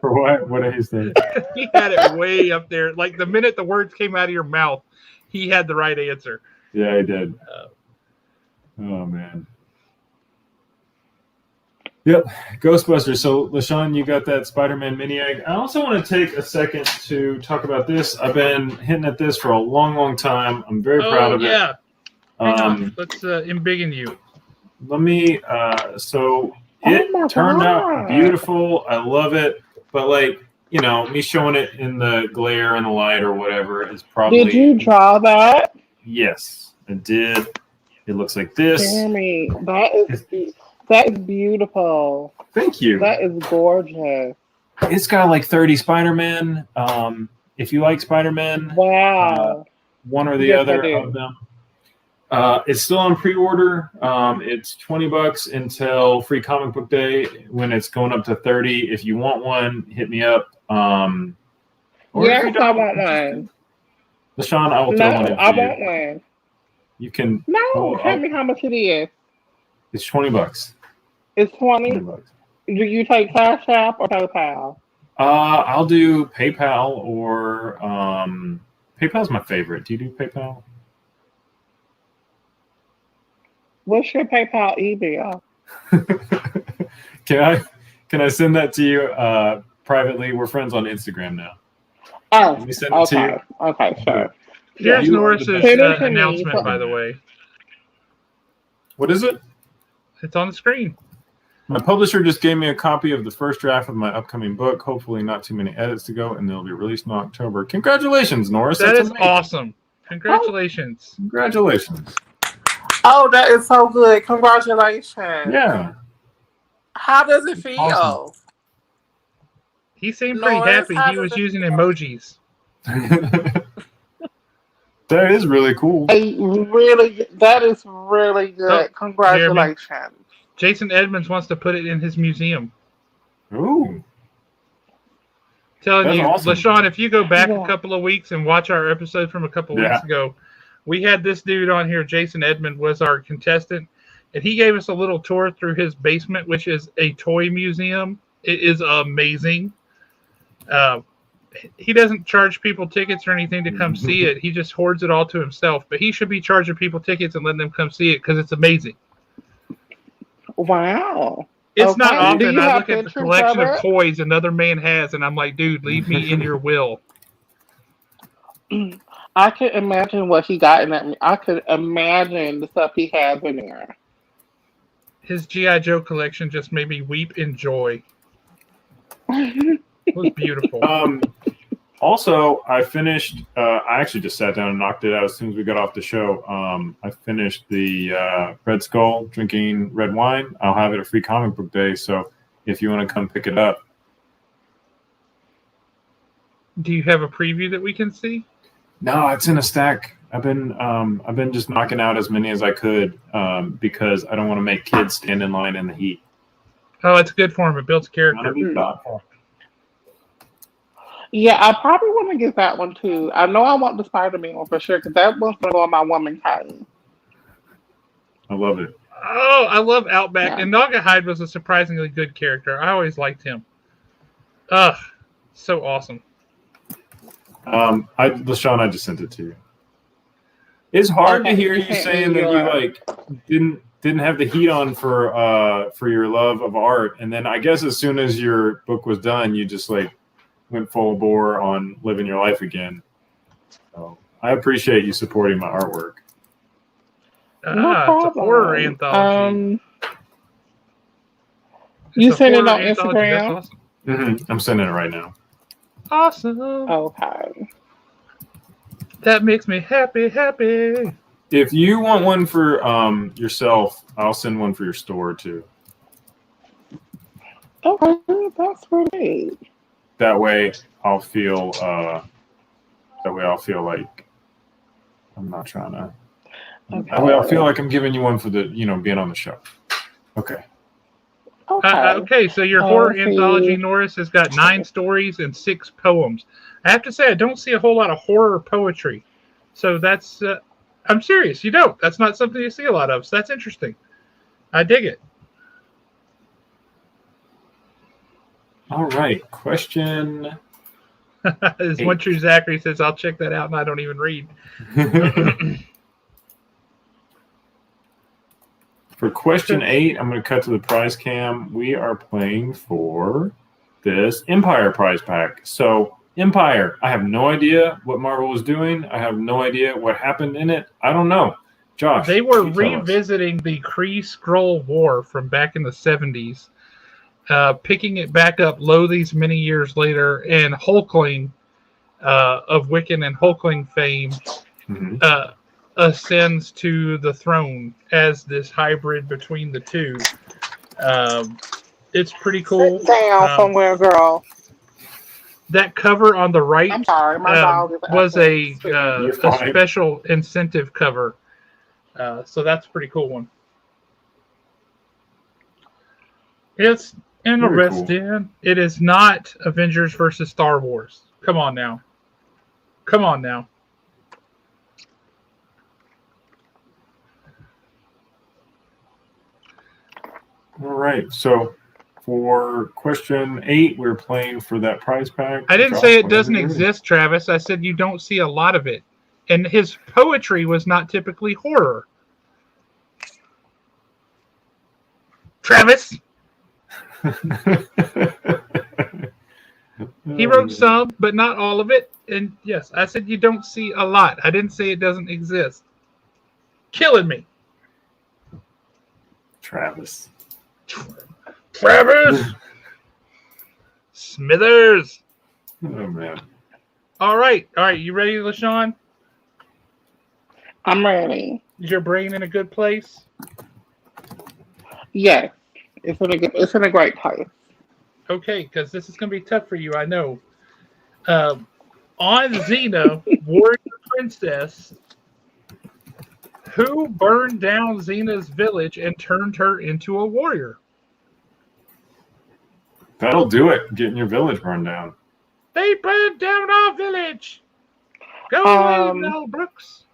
For what? What did he say? He had it way up there. Like the minute the words came out of your mouth, he had the right answer. Yeah, he did. Oh man. Yep, Ghostbusters. So, LaShawn, you got that Spider-Man mini egg. I also want to take a second to talk about this. I've been hitting at this for a long, long time. I'm very proud of it. Yeah. Let's embiggen you. Let me. So it turned out beautiful. I love it. But me showing it in the glare and the light or whatever is probably. Did you draw that? Yes, I did. It looks like this. Jeremy, that is beautiful. Thank you. That is gorgeous. It's got like 30 Spider-Man. If you like Spider-Man, wow, one or the other of them. It's still on pre-order. It's $20 until Free Comic Book Day when it's going up to 30. If you want one, hit me up. Yes, I want one. LaShawn, I will throw one in for you. I want one. You can. No, tell me how much it is. It's $20. It's 20. Do you take Cash App or PayPal? I'll do PayPal or PayPal's my favorite. Do you do PayPal? What's your PayPal email? Can I send that to you privately? We're friends on Instagram now. Oh, Let me send it to you. Okay, sure. Here's You- Norris's Send it to me. announcement, by the way. What is it? It's on the screen. My publisher just gave me a copy of the first draft of my upcoming book. Hopefully not too many edits to go, and they'll be released in October. Congratulations, Norris. That That's is amazing. awesome. Congratulations. Congratulations. Oh, that is so good. Congratulations. Yeah. How does it feel? Awesome. He seemed pretty Norris, happy. how He does was it using feel? emojis. That is really cool. That is really good. Oh, Congratulations. Jason Edmonds wants to put it in his museum. Ooh. Telling That's you, awesome. LaShawn, if you go back Yeah. a couple of weeks and watch our episode from a couple of Yeah. weeks ago, we had this dude on here, Jason Edmond was our contestant, and he gave us a little tour through his basement, which is a toy museum. It is amazing. He doesn't charge people tickets or anything to come see it. He just hoards it all to himself, but he should be charging people tickets and letting them come see it because it's amazing. Wow. It's not Okay. Do often you I have look at the pictures collection of of it? toys another man has, and I'm like, dude, leave me in your will. I could imagine what he got in that. I could imagine the stuff he has in there. His G.I. Joe collection just made me weep in joy. It was beautiful. Also, I finished. I actually just sat down and knocked it out as soon as we got off the show. I finished the Red Skull, drinking red wine. I'll have it at Free Comic Book Day. So if you want to come pick it up, Do you have a preview that we can see? no, it's in a stack. I've been just knocking out as many as I could because I don't want to make kids stand in line in the heat. Oh, it's good for him. It builds I character. want to be thoughtful. Yeah, I probably want to get that one too. I know I want the Spider-Man one for sure because that one's going to go on my womankind. I love it. Oh, I love Outback. Yeah. And Naugahyde was a surprisingly good character. I always liked him. Ugh, so awesome. LaShawn, I just sent it to you. It's hard to Okay, hear you you can't saying hear that you like didn't have the heat on for your love of art, and then I guess as soon as your book was done, you just like went full bore on living your life again. So I appreciate you supporting my artwork. No It's a problem. horror anthology. You It's a send it horror on anthology. That's Instagram? awesome. I'm sending it right now. Awesome. Okay. That makes me happy. If you want one for yourself, I'll send one for your store too. Okay, that's great. That way I'll feel like I'm not trying to. Okay. That way I'll feel like I'm giving you one for the being on the show. Okay. Okay. Okay, so your horror see. anthology, Norris, has got 9 stories and 6 poems. I have to say, I don't see a whole lot of horror poetry. So that's, I'm serious, you don't. That's not something you see a lot of. So that's interesting. I dig it. All right. Question. As one true Zachary says, I'll check that out and I don't even read. For question 8, I'm going to cut to the prize cam. We are playing for this Empire prize pack. So, Empire, I have no idea what Marvel was doing. I have no idea what happened in it. I don't know. Josh, They were you tell us. revisiting the Kree-Skrull War from back in the 70s, picking it back up these many years later, and Hulkling of Wiccan and Hulkling fame ascends to the throne as this hybrid between the two. It's pretty cool. Sit down somewhere, girl. That cover on the right I'm sorry, my dog is was a You're fine. special incentive cover. So that's a pretty cool one. It's interesting. It is not Avengers versus Star Wars. Come on now. All right. So, for question 8, we're playing for that prize pack. I didn't Josh, say it whenever doesn't you're ready. exist, Travis. I said you don't see a lot of it. And his poetry was not typically horror. Travis. He wrote some, but not all of it. And yes, I said you don't see a lot. I didn't say it doesn't exist. Killing me. Travis. Smithers. Oh man. All right. You ready, LaShawn? I'm ready. Is your brain in a good place? Yes, it's in a great place. Okay, because this is going to be tough for you, I know. On Xena, Warrior Princess, who burned down Xena's village and turned her into a warrior? That'll do it. Getting your village burned down. They burned down our village. Go away, Mel Brooks.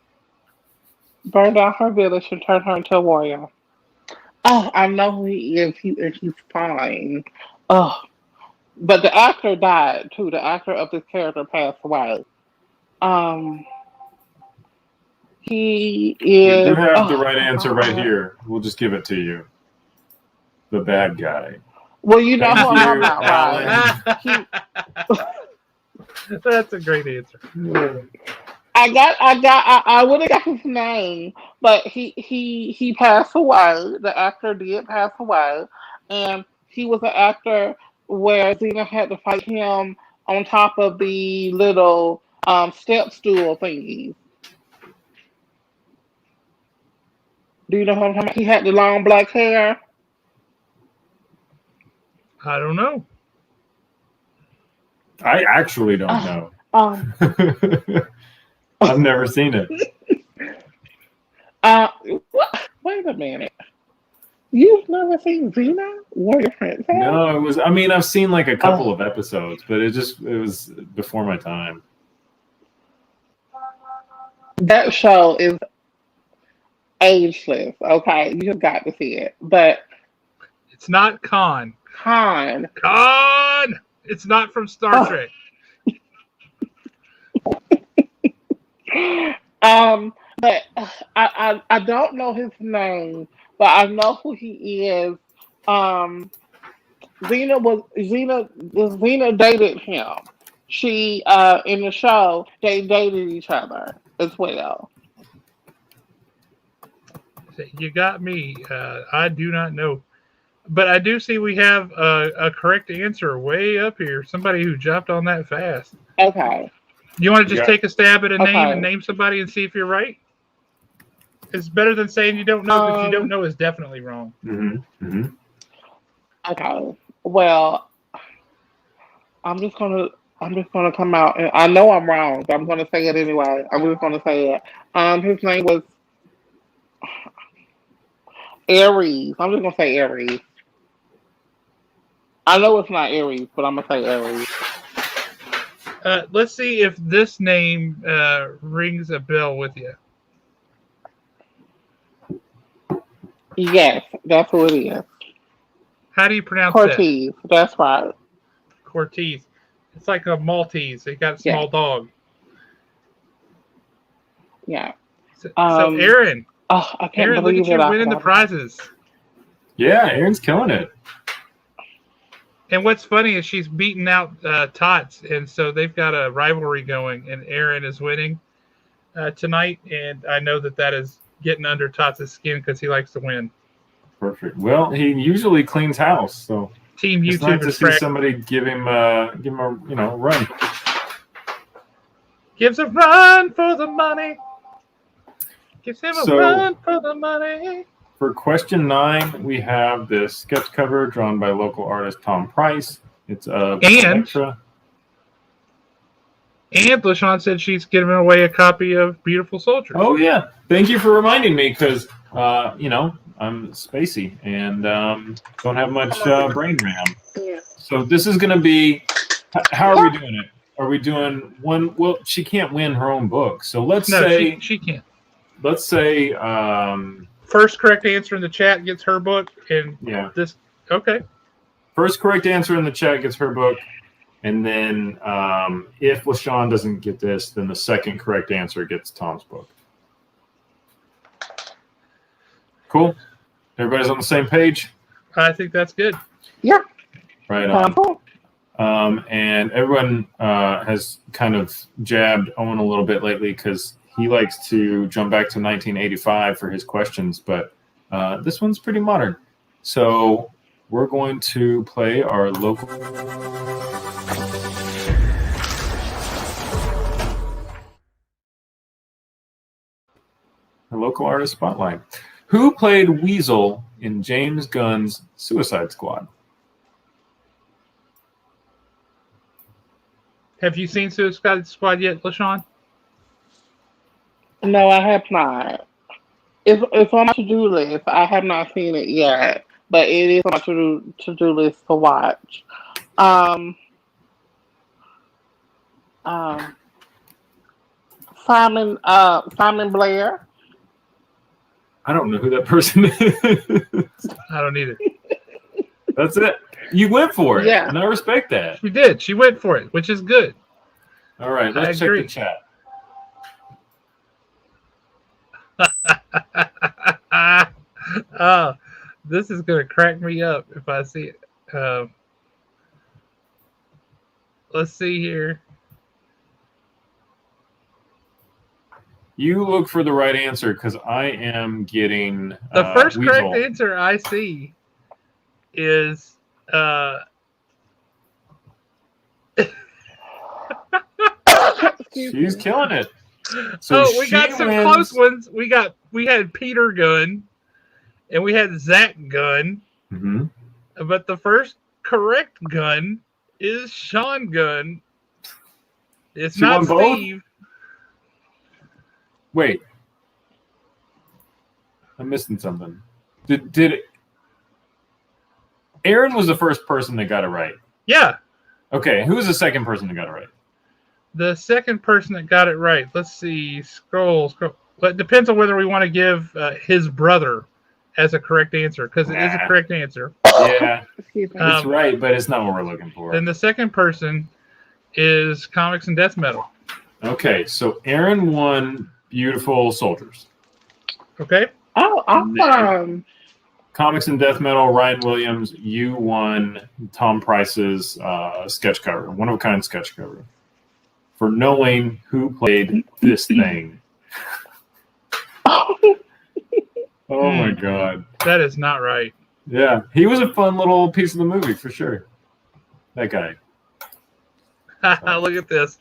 Burned down her village and turned her into a warrior. Oh, I know who he is. He's fine. Oh, but the actor died too. The actor of this character passed away. He is. You have the right answer right here. We'll just give it to you. The bad guy. Well, you know who Thank I'm you, talking about, right? That's a great answer. I would have got his name, but he passed away. The actor did pass away, and he was an actor where Xena had to fight him on top of the little step stool thingies. Do you know what I'm talking about? He had the long black hair. I don't know. I actually don't know. Um, I've never seen it. Wait a minute. You've never seen Xena? Warrior Princess? No, it was. I mean, I've seen like a couple of episodes, but it was before my time. That show is ageless. Okay, you just got to see it. But It's not Khan. Khan. It's not from Star Trek. But I don't know his name, but I know who he is. Xena dated him. She in the show they dated each other as well. You got me. I do not know. But I do see we have a correct answer way up here. Somebody who jumped on that fast. Okay. You want to just take a stab at a name Okay. and name somebody and see if you're right? It's better than saying you don't know, because you don't know is definitely wrong. Mm-hmm. Mm-hmm. Okay. Well, I'm just gonna come out, and I know I'm wrong, but I'm gonna say it anyway. I'm just gonna say it. His name was Ares. I'm just gonna say Ares. I know it's not Ares, but I'm gonna say Ares. Let's see if this name rings a bell with you. Yes, that's who it is. How do you pronounce Cortez. That's right. that? Cortez. It's like a Maltese. They got a small dog. Yeah. So Aaron. Oh, I can't Aaron, look believe at you it. winning the prizes. Yeah, Aaron's killing it. And what's funny is she's beating out Tots, and so they've got a rivalry going, and Aaron is winning tonight, and I know that is getting under Tots' skin because he likes to win. Perfect. Well, he usually cleans house, so Team it's YouTube nice to see somebody give him a run. Gives a run for the money. Gives him a run for the money. For question 9, we have this sketch cover drawn by local artist Tom Price. It's Electra. And LaShawn said she's giving away a copy of Beautiful Soldier. Oh, yeah. Thank you for reminding me because, I'm spacey and don't have much brain RAM. Yeah. So this is going to be how are we doing it? Are we doing one? Well, she can't win her own book. So let's say she can't. Let's say first correct answer in the chat gets her book, and this okay. First correct answer in the chat gets her book, and then if LaShawn doesn't get this, then the second correct answer gets Tom's book. Cool. Everybody's on the same page. I think that's good. Yeah. Right on. Cool. And everyone has kind of jabbed Owen a little bit lately because he likes to jump back to 1985 for his questions, but this one's pretty modern. So we're going to play our local... The local artist spotlight. Who played Weasel in James Gunn's Suicide Squad? Have you seen Suicide Squad yet, LaShawn? No, I have not. It's on my to-do list. I have not seen it yet, but it is on my to-do list to watch. Simon Blair. I don't know who that person is. I don't either. That's it. You went for it. Yeah. And I respect that. She did. She went for it, which is good. All right, let's check the chat. Oh, this is going to crack me up if I see it. Let's see here. You look for the right answer because I am getting the first Weasel. correct answer I see is she's killing it. So we got some close ones. We had Peter Gunn and we had Zach Gunn. Mm-hmm. But the first correct Gunn is Sean Gunn. It's She not won both? Steve. Wait. I'm missing something. Did Aaron was the first person that got it right? Yeah. Okay, who was the second person that got it right? The second person that got it right. Let's see. Scroll. But it depends on whether we want to give his brother as a correct answer, because it is a correct answer. Yeah, Excuse me. it's right, but it's not what we're looking for. Then the second person is Comics and Death Metal. Okay, so Aaron won Beautiful Soldiers. Okay. Oh, awesome. Comics and Death Metal, Ryan Williams, you won Tom Price's sketch cover, one-of-a-kind sketch cover, for knowing who played this thing. Oh, my God. That is not right. Yeah, he was a fun little piece of the movie, for sure. That guy. Look at this.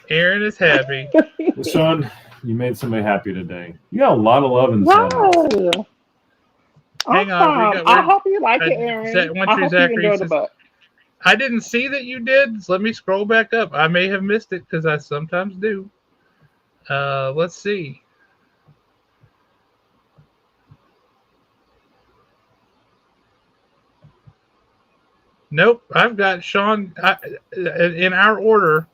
Aaron is happy. Sean, you made somebody happy today. You got a lot of love in the Wow. Hang on, I hope you like it, Aaron. I hope you enjoy the book. I didn't see that you did, so let me scroll back up. I may have missed it because I sometimes do. Let's see. Nope, I've got Sean in our order.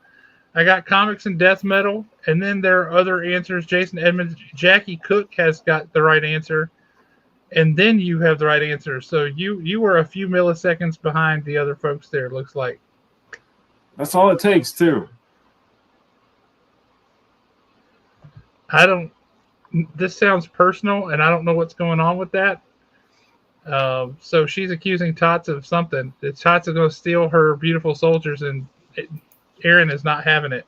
I got Comics and Death Metal, and then there are other answers. Jason Edmonds, Jackie Cook has got the right answer, and then you have the right answer. So you were a few milliseconds behind the other folks there, it looks like. That's all it takes, too. This sounds personal, and I don't know what's going on with that. So she's accusing Tots of something. Tots is going to steal her beautiful soldiers, and Aaron is not having it.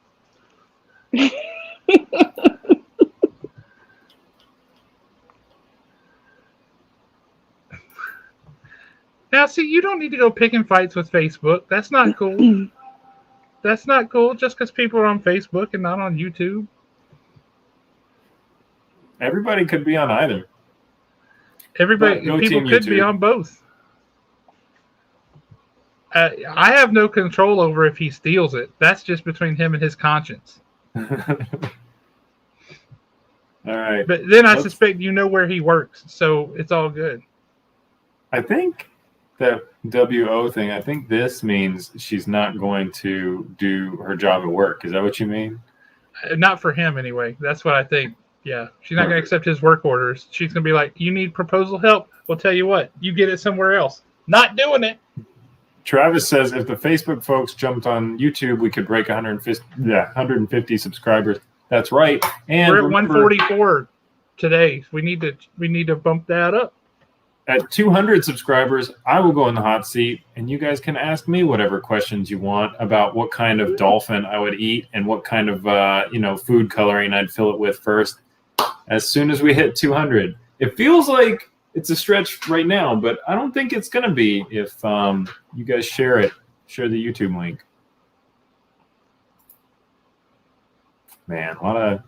Now, see, you don't need to go picking fights with Facebook. That's not cool. That's not cool just because people are on Facebook and not on YouTube. Everybody could be on either. People could be on both. I have no control over if he steals it. That's just between him and his conscience. All right. But then I suspect you know where he works, so it's all good. I think that WO thing, I think this means she's not going to do her job at work. Is that what you mean? Not for him, anyway. That's what I think. Yeah. She's not going to accept his work orders. She's going to be like, you need proposal help? Well, tell you what, you get it somewhere else. Not doing it. Travis says if the Facebook folks jumped on YouTube, we could break 150 subscribers. That's right. And we're at 144. today. We need to bump that up. At 200 subscribers, I will go in the hot seat, and you guys can ask me whatever questions you want about what kind of dolphin I would eat and what kind of food coloring I'd fill it with first. As soon as we hit 200, it feels like it's a stretch right now, but I don't think it's gonna be if you guys share the YouTube link. Man, a lot of.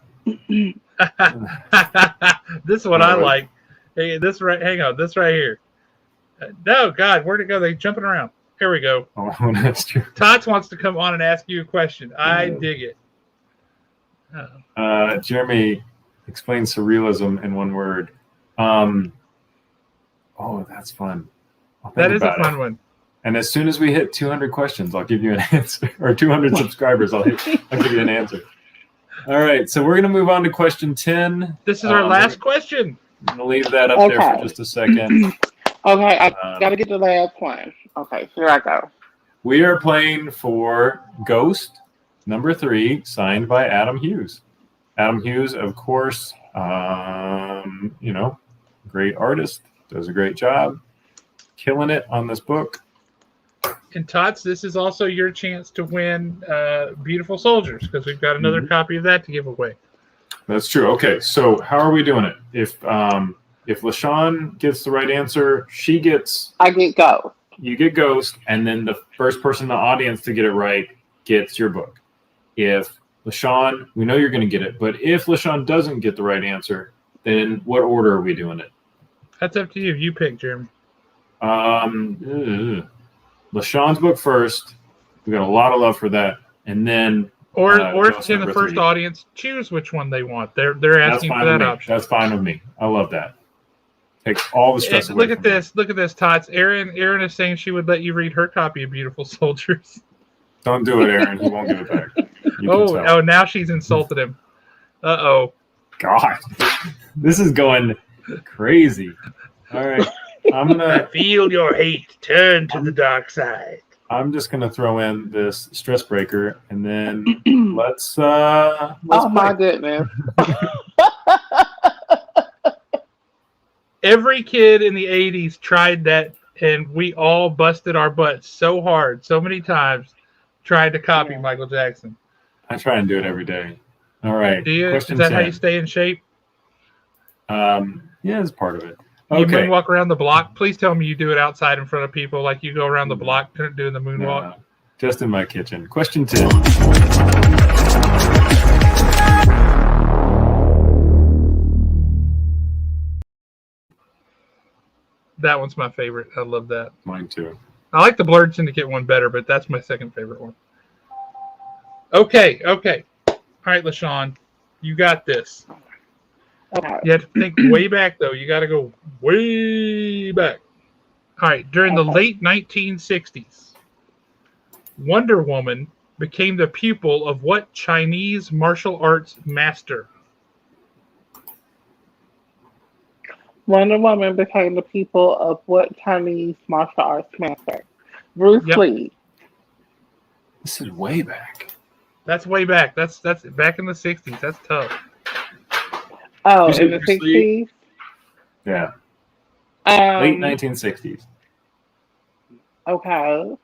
This is what I like. Hey, hang on, this right here. No, God, where'd it go? They jumping around. Here we go. Oh, that's true. Tots wants to come on and ask you a question. I dig it. Jeremy, explain surrealism in one word. Oh, that's fun. That is a fun one. And as soon as we hit 200 questions, I'll give you an answer. Or 200 subscribers, I'll give you an answer. All right, so we're going to move on to question 10. This is our last question. I'm going to leave that up there for just a second. Okay, I got to get the last one. Okay, here I go. We are playing for Ghost number 3, signed by Adam Hughes. Adam Hughes, of course, great artist, does a great job, killing it on this book. And Tots, this is also your chance to win Beautiful Soldiers, because we've got another copy of that to give away. That's true. Okay, so how are we doing it? If LaShawn gets the right answer, I get Ghost. You get Ghost, and then the first person in the audience to get it right gets your book. If LaShawn, we know you're going to get it, but if LaShawn doesn't get the right answer, then what order are we doing it? That's up to you. You pick, Jeremy. LaShawn's book first. We got a lot of love for that, and then. Or can the first audience choose which one they want? They're asking for that option. That's fine with me. I love that. Takes all the stress away. Look at this, Tots. Erin is saying she would let you read her copy of Beautiful Soldiers. Don't do it, Erin. He won't give it back. Now she's insulted him. Uh-oh. God. This is going crazy. All right. I feel your hate. Turn to the dark side. I'm just going to throw in this stress breaker, and then let's oh, my goodness. Every kid in the 80s tried that, and we all busted our butts so hard, so many times, trying to copy Michael Jackson. I try and do it every day. All right. Do you? Is that how you stay in shape? Yeah, it's part of it. Okay. You moonwalk around the block. Please tell me you do it outside in front of people, like you go around the block doing the moonwalk. No, just in my kitchen. Question 10. That one's my favorite. I love that. Mine too. I like the Blur Syndicate one better, but that's my second favorite one. Okay. All right, LaShawn, you got this. Okay. You have to think way back, though. You got to go way back. All right. During the late 1960s, Wonder Woman became the pupil of what Chinese martial arts master? Wonder Woman became the pupil of what Chinese martial arts master? Bruce Lee. This is way back. That's way back. That's back in the 60s. That's tough. Oh, in the 60s? Yeah. Late 1960s. Okay.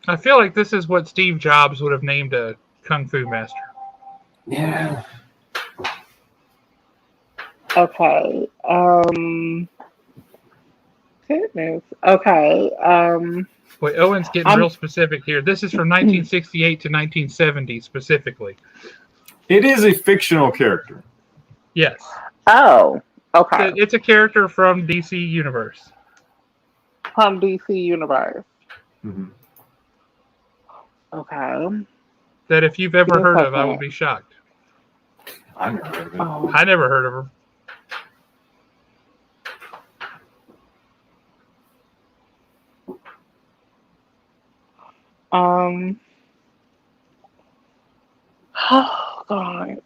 I feel like this is what Steve Jobs would have named a kung fu master. Yeah. Okay. Goodness. Okay. Wait, Owen's getting real specific here. This is from 1968 to 1970 specifically. It is a fictional character. Yes. Oh, okay. It's a character from DC Universe. From DC Universe. Mm-hmm. Okay. That if you've ever heard of, I would be shocked. I never heard of it. Oh. I never heard of her. Oh God.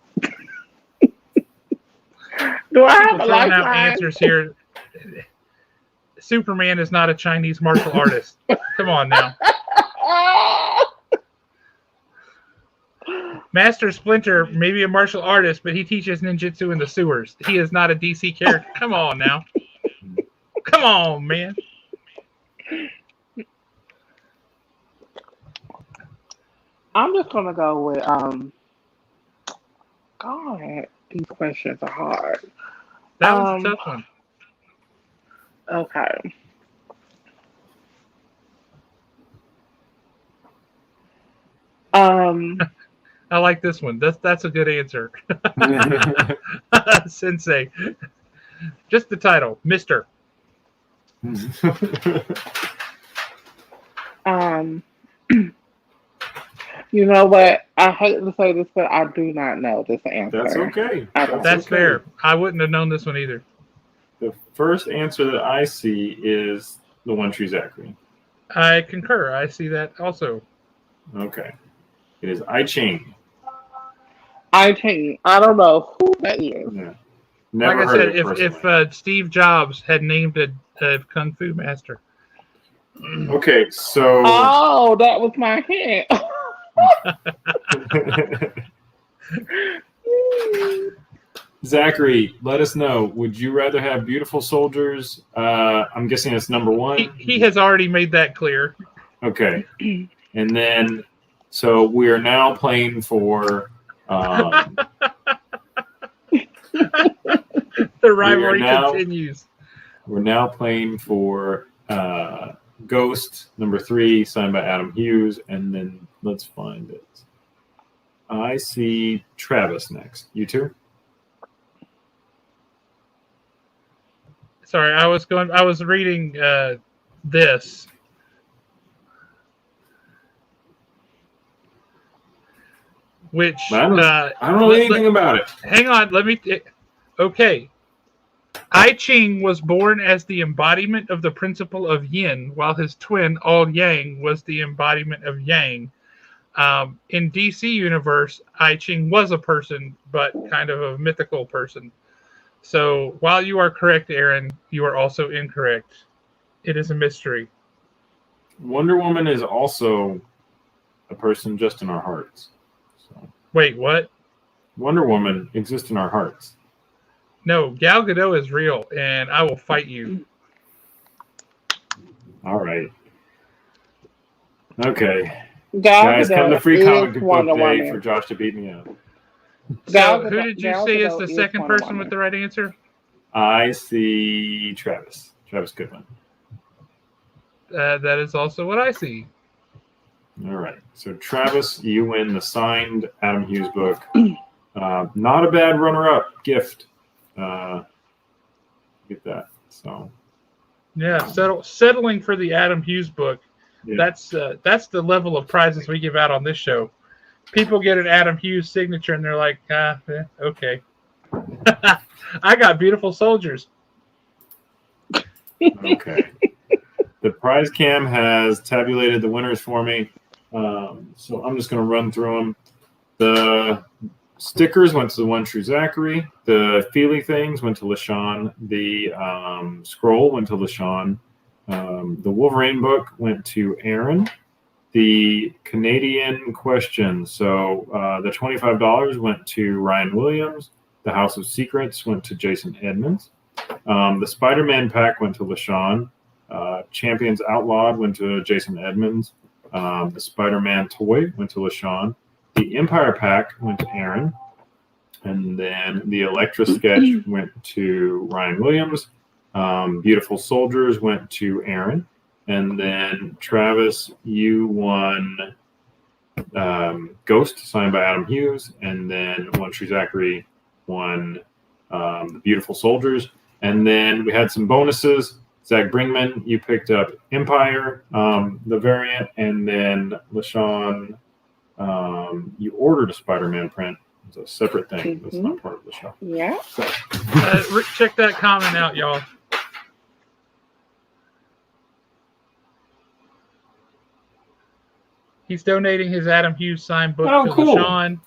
Do I have a lifeline? Answers here. Superman is not a Chinese martial artist. Come on now. Master Splinter may be a martial artist, but he teaches ninjutsu in the sewers. He is not a DC character. Come on now. Come on, man. I'm just gonna go with God, these questions are hard. That was a tough one. Okay. I like this one. That's a good answer. Sensei. Just the title, Mister. You know what? I hate to say this, but I do not know this answer. That's okay. That's fair. I wouldn't have known this one either. The first answer that I see is the One Tree Zachary. I concur. I see that also. Okay. It is I Ching. I don't know who that is. Yeah. Never like I heard said, it if Steve Jobs had named a Kung Fu master. Okay, so. Oh, that was my hint. Zachary, let us know. Would you rather have beautiful soldiers? I'm guessing it's number one. He has already made that clear. Okay. And then, so we are now playing for. The rivalry continues. We're now playing for Ghost, number 3, signed by Adam Hughes. And then let's find it. I see Travis next. You two? Sorry, I was reading this. Which I don't know anything about it. Hang on, okay. I Ching was born as the embodiment of the principle of yin, while his twin All Yang was the embodiment of yang. In DC universe, I Ching was a person, but kind of a mythical person. So while you are correct, Aaron, you are also incorrect. It is a mystery. Wonder Woman is also a person just in our hearts. So. Wait, what? Wonder Woman exists in our hearts. No, Gal Gadot is real, and I will fight you. All right. Okay. Guys, come to Free Comic Book Day for Josh to beat me up. So, who did you say is the second person with the right answer? I see Travis. Travis Goodwin. That is also what I see. All right. So, Travis, you win the signed Adam Hughes book. Not a bad runner-up gift. Get that. So. Yeah, settling for the Adam Hughes book. Yeah. That's the level of prizes we give out on this show. People get an Adam Hughes signature and they're like, okay. I got beautiful soldiers. Okay. The prize cam has tabulated the winners for me. So I'm just going to run through them. The stickers went to the One True Zachary. The Feely things went to LaShawn. The scroll went to LaShawn. The Wolverine book went to Aaron. The Canadian question, so the $25 went to Ryan Williams. The House of Secrets went to Jason Edmonds. The Spider-Man pack went to LaShawn. Champions Outlawed went to Jason Edmonds. The Spider-Man toy went to LaShawn. The Empire pack went to Aaron. And then the Elektra sketch went to Ryan Williams. Beautiful Soldiers went to Aaron. And then, Travis, you won Ghost, signed by Adam Hughes. And then One Tree Zachary won The Beautiful Soldiers. And then we had some bonuses. Zach Bringman, you picked up Empire, the variant. And then, LaShawn, you ordered a Spider-Man print. It's a separate thing. That's not part of the show. Yeah. So. Check that comment out, y'all. He's donating his Adam Hughes signed book to LaShawn.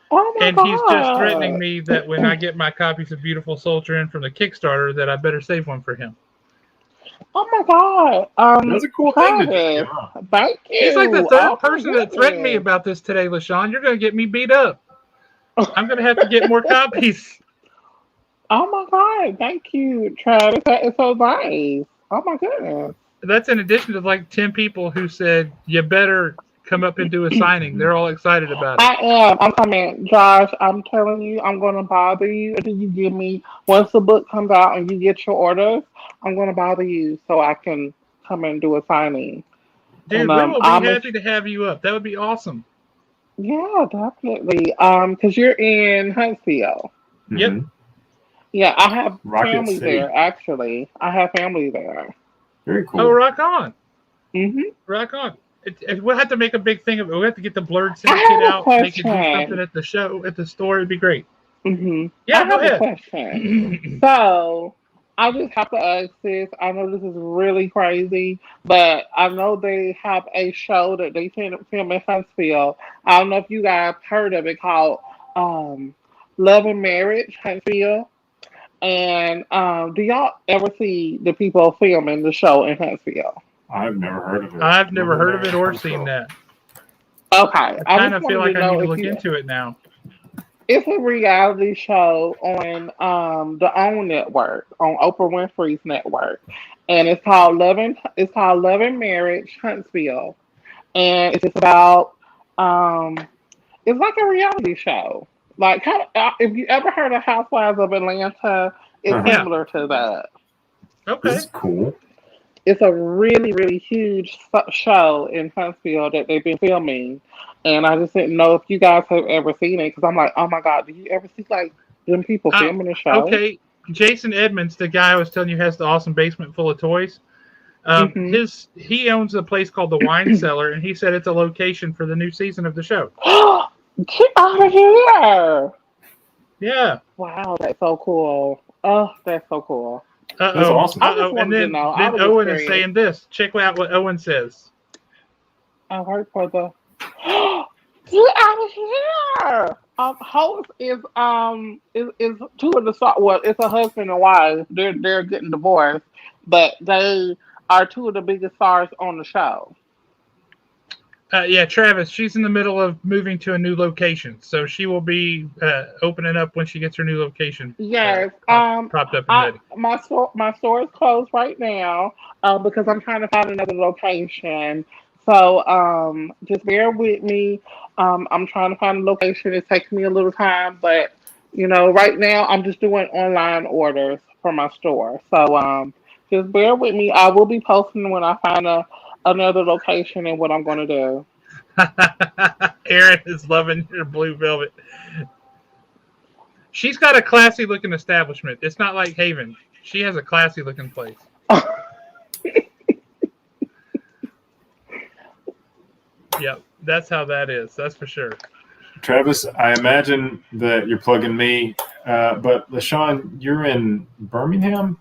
Oh my And he's just threatening god. me that when I get my copies of Beautiful Soldier in from the Kickstarter, that I better save one for him. Oh my god. That's a cool thing to do. Travis, Yeah. thank He's like the you. third Oh my person that threatened me goodness. about this today, LaShawn. You're going to get me beat up. I'm going to have to get more copies. Oh my god. Thank you, Travis. That is so nice. Oh my goodness. That's in addition to like 10 people who said, you better come up and do a signing. They're all excited about it. I am. I'm coming. Josh, I'm telling you, I'm going to bother you until you give me, once the book comes out and you get your orders, I'm going to bother you so I can come and do a signing. Dude, And we will be I'm happy to have you up. That would be awesome. yeah, definitely. Because you're in Huntsville. Yep. Mhm. Yeah, I have Rocket family City. there, actually. I have family there. Very cool. Oh, rock on. hmm Rock on. We'll have to make a big thing of it. We'll have to get the Blur I Syndicate have a out, make it do question. something at the show, at the store. It'd be great. I Yeah, go have a ahead. question. So, I just have to ask this. I know this is really crazy, but I know they have a show that they film in Huntsville. I don't know if you guys heard of it called um, Love and Marriage Huntsville. And do y'all ever see the people filming the show in Huntsville? I've never heard of it. I've never heard of it or seen that. Okay, I I kind just of feel wanted like to I need know to if look you. into it now. It's a reality show on the OWN network, on Oprah Winfrey's network, and it's called Love and Marriage Huntsville, and it's just about um it's like a reality show. Like kind of, if you ever heard of Housewives of Atlanta, it's Uh-huh. Yeah. similar to that. Okay. This is cool. It's a really, really huge show in Huntsville that they've been filming, and I just didn't know if you guys have ever seen it because I'm like, oh my god, do you ever see like them people Oh, filming the show? okay. Jason Edmonds, the guy I was telling you has the awesome basement full of toys. hmm He owns a place called the Wine Cellar, and he said it's a location for the new season of the show. Get out of here! Yeah. Wow, that's so cool. Oh, that's so cool. That's awesome. I just And wanted to then, know. I then was Owen just is curious. saying this. Check out what Owen says. I work for the. Get out of here! Host is two of the well, it's a husband and wife. They're getting divorced, but they are two of the biggest stars on the show. Yeah, Travis, she's in the middle of moving to a new location. So she will be opening up when she gets her new location Yes. propped up and ready. My store is closed right now because I'm trying to find another location. So just bear with me. I'm trying to find a location. It takes me a little time, but right now I'm just doing online orders for my store. So just bear with me. I will be posting when I find another location and what I'm going to do. Aaron is loving your blue velvet. She's got a classy looking establishment. It's not like Haven. She has a classy looking place. Yep, that's how that is. That's for sure. Travis, I imagine that you're plugging me, but LaShawn, you're in Birmingham?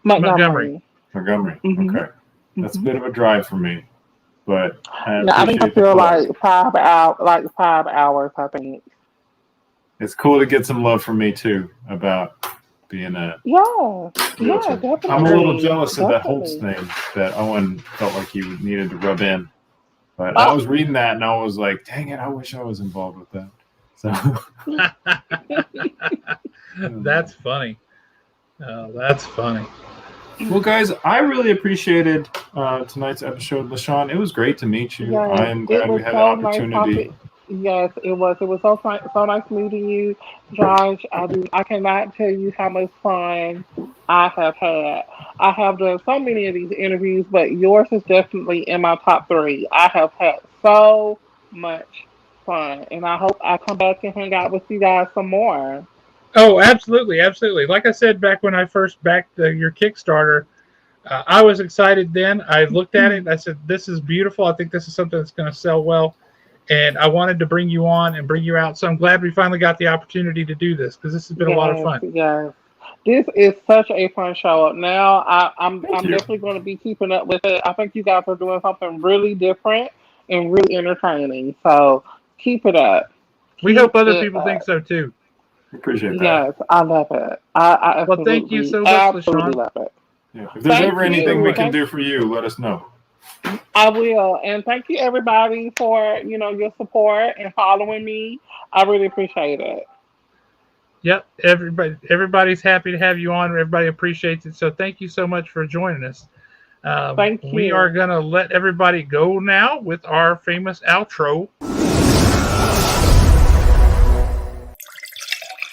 Montgomery. Montgomery. Mhm. Okay. That's a bit of a drive for me, but I Yeah, I think I appreciate the feel plug. like 5 hours, I think. It's cool to get some love from me, too, about being a Yeah, yeah, realtor. definitely. I'm a little jealous of that Definitely. Holtz thing that Owen felt like he needed to rub in. But I was reading that and I was like, dang it, I wish I was involved with that. So That's funny. Oh, that's funny. well, guys, I really appreciated tonight's episode, LaShawn. It was great to meet you. Yes, I am it glad we was had the so nice opportunity. talking. Yes, it was. It was so nice meeting you, Josh. I cannot tell you how much fun I have had. I have done so many of these interviews, but yours is definitely in my top three. I have had so much fun, and I hope I come back and hang out with you guys some more. Oh, absolutely, absolutely. Like I said back when I first backed your Kickstarter, I was excited then. I looked at it and I said, this is beautiful. I think this is something that's going to sell well. And I wanted to bring you on and bring you out. So I'm glad we finally got the opportunity to do this because this has been a lot of fun. Yes. This is such a fun show. Now I'm Thank you. definitely going to be keeping up with it. I think you guys are doing something really different and really entertaining. So keep it up. We hope other it people up. think so too. Appreciate that. Yes, I love it. I Well, thank you absolutely, so much, absolutely LaShawn. love it. Yeah. If there's Thank ever anything you. we can do for you, let us know. I will. And thank you everybody for, your support and following me. I really appreciate it. Yep, everybody's happy to have you on. Everybody appreciates it. So thank you so much for joining us. Thank We are you. going to let everybody go now with our famous outro.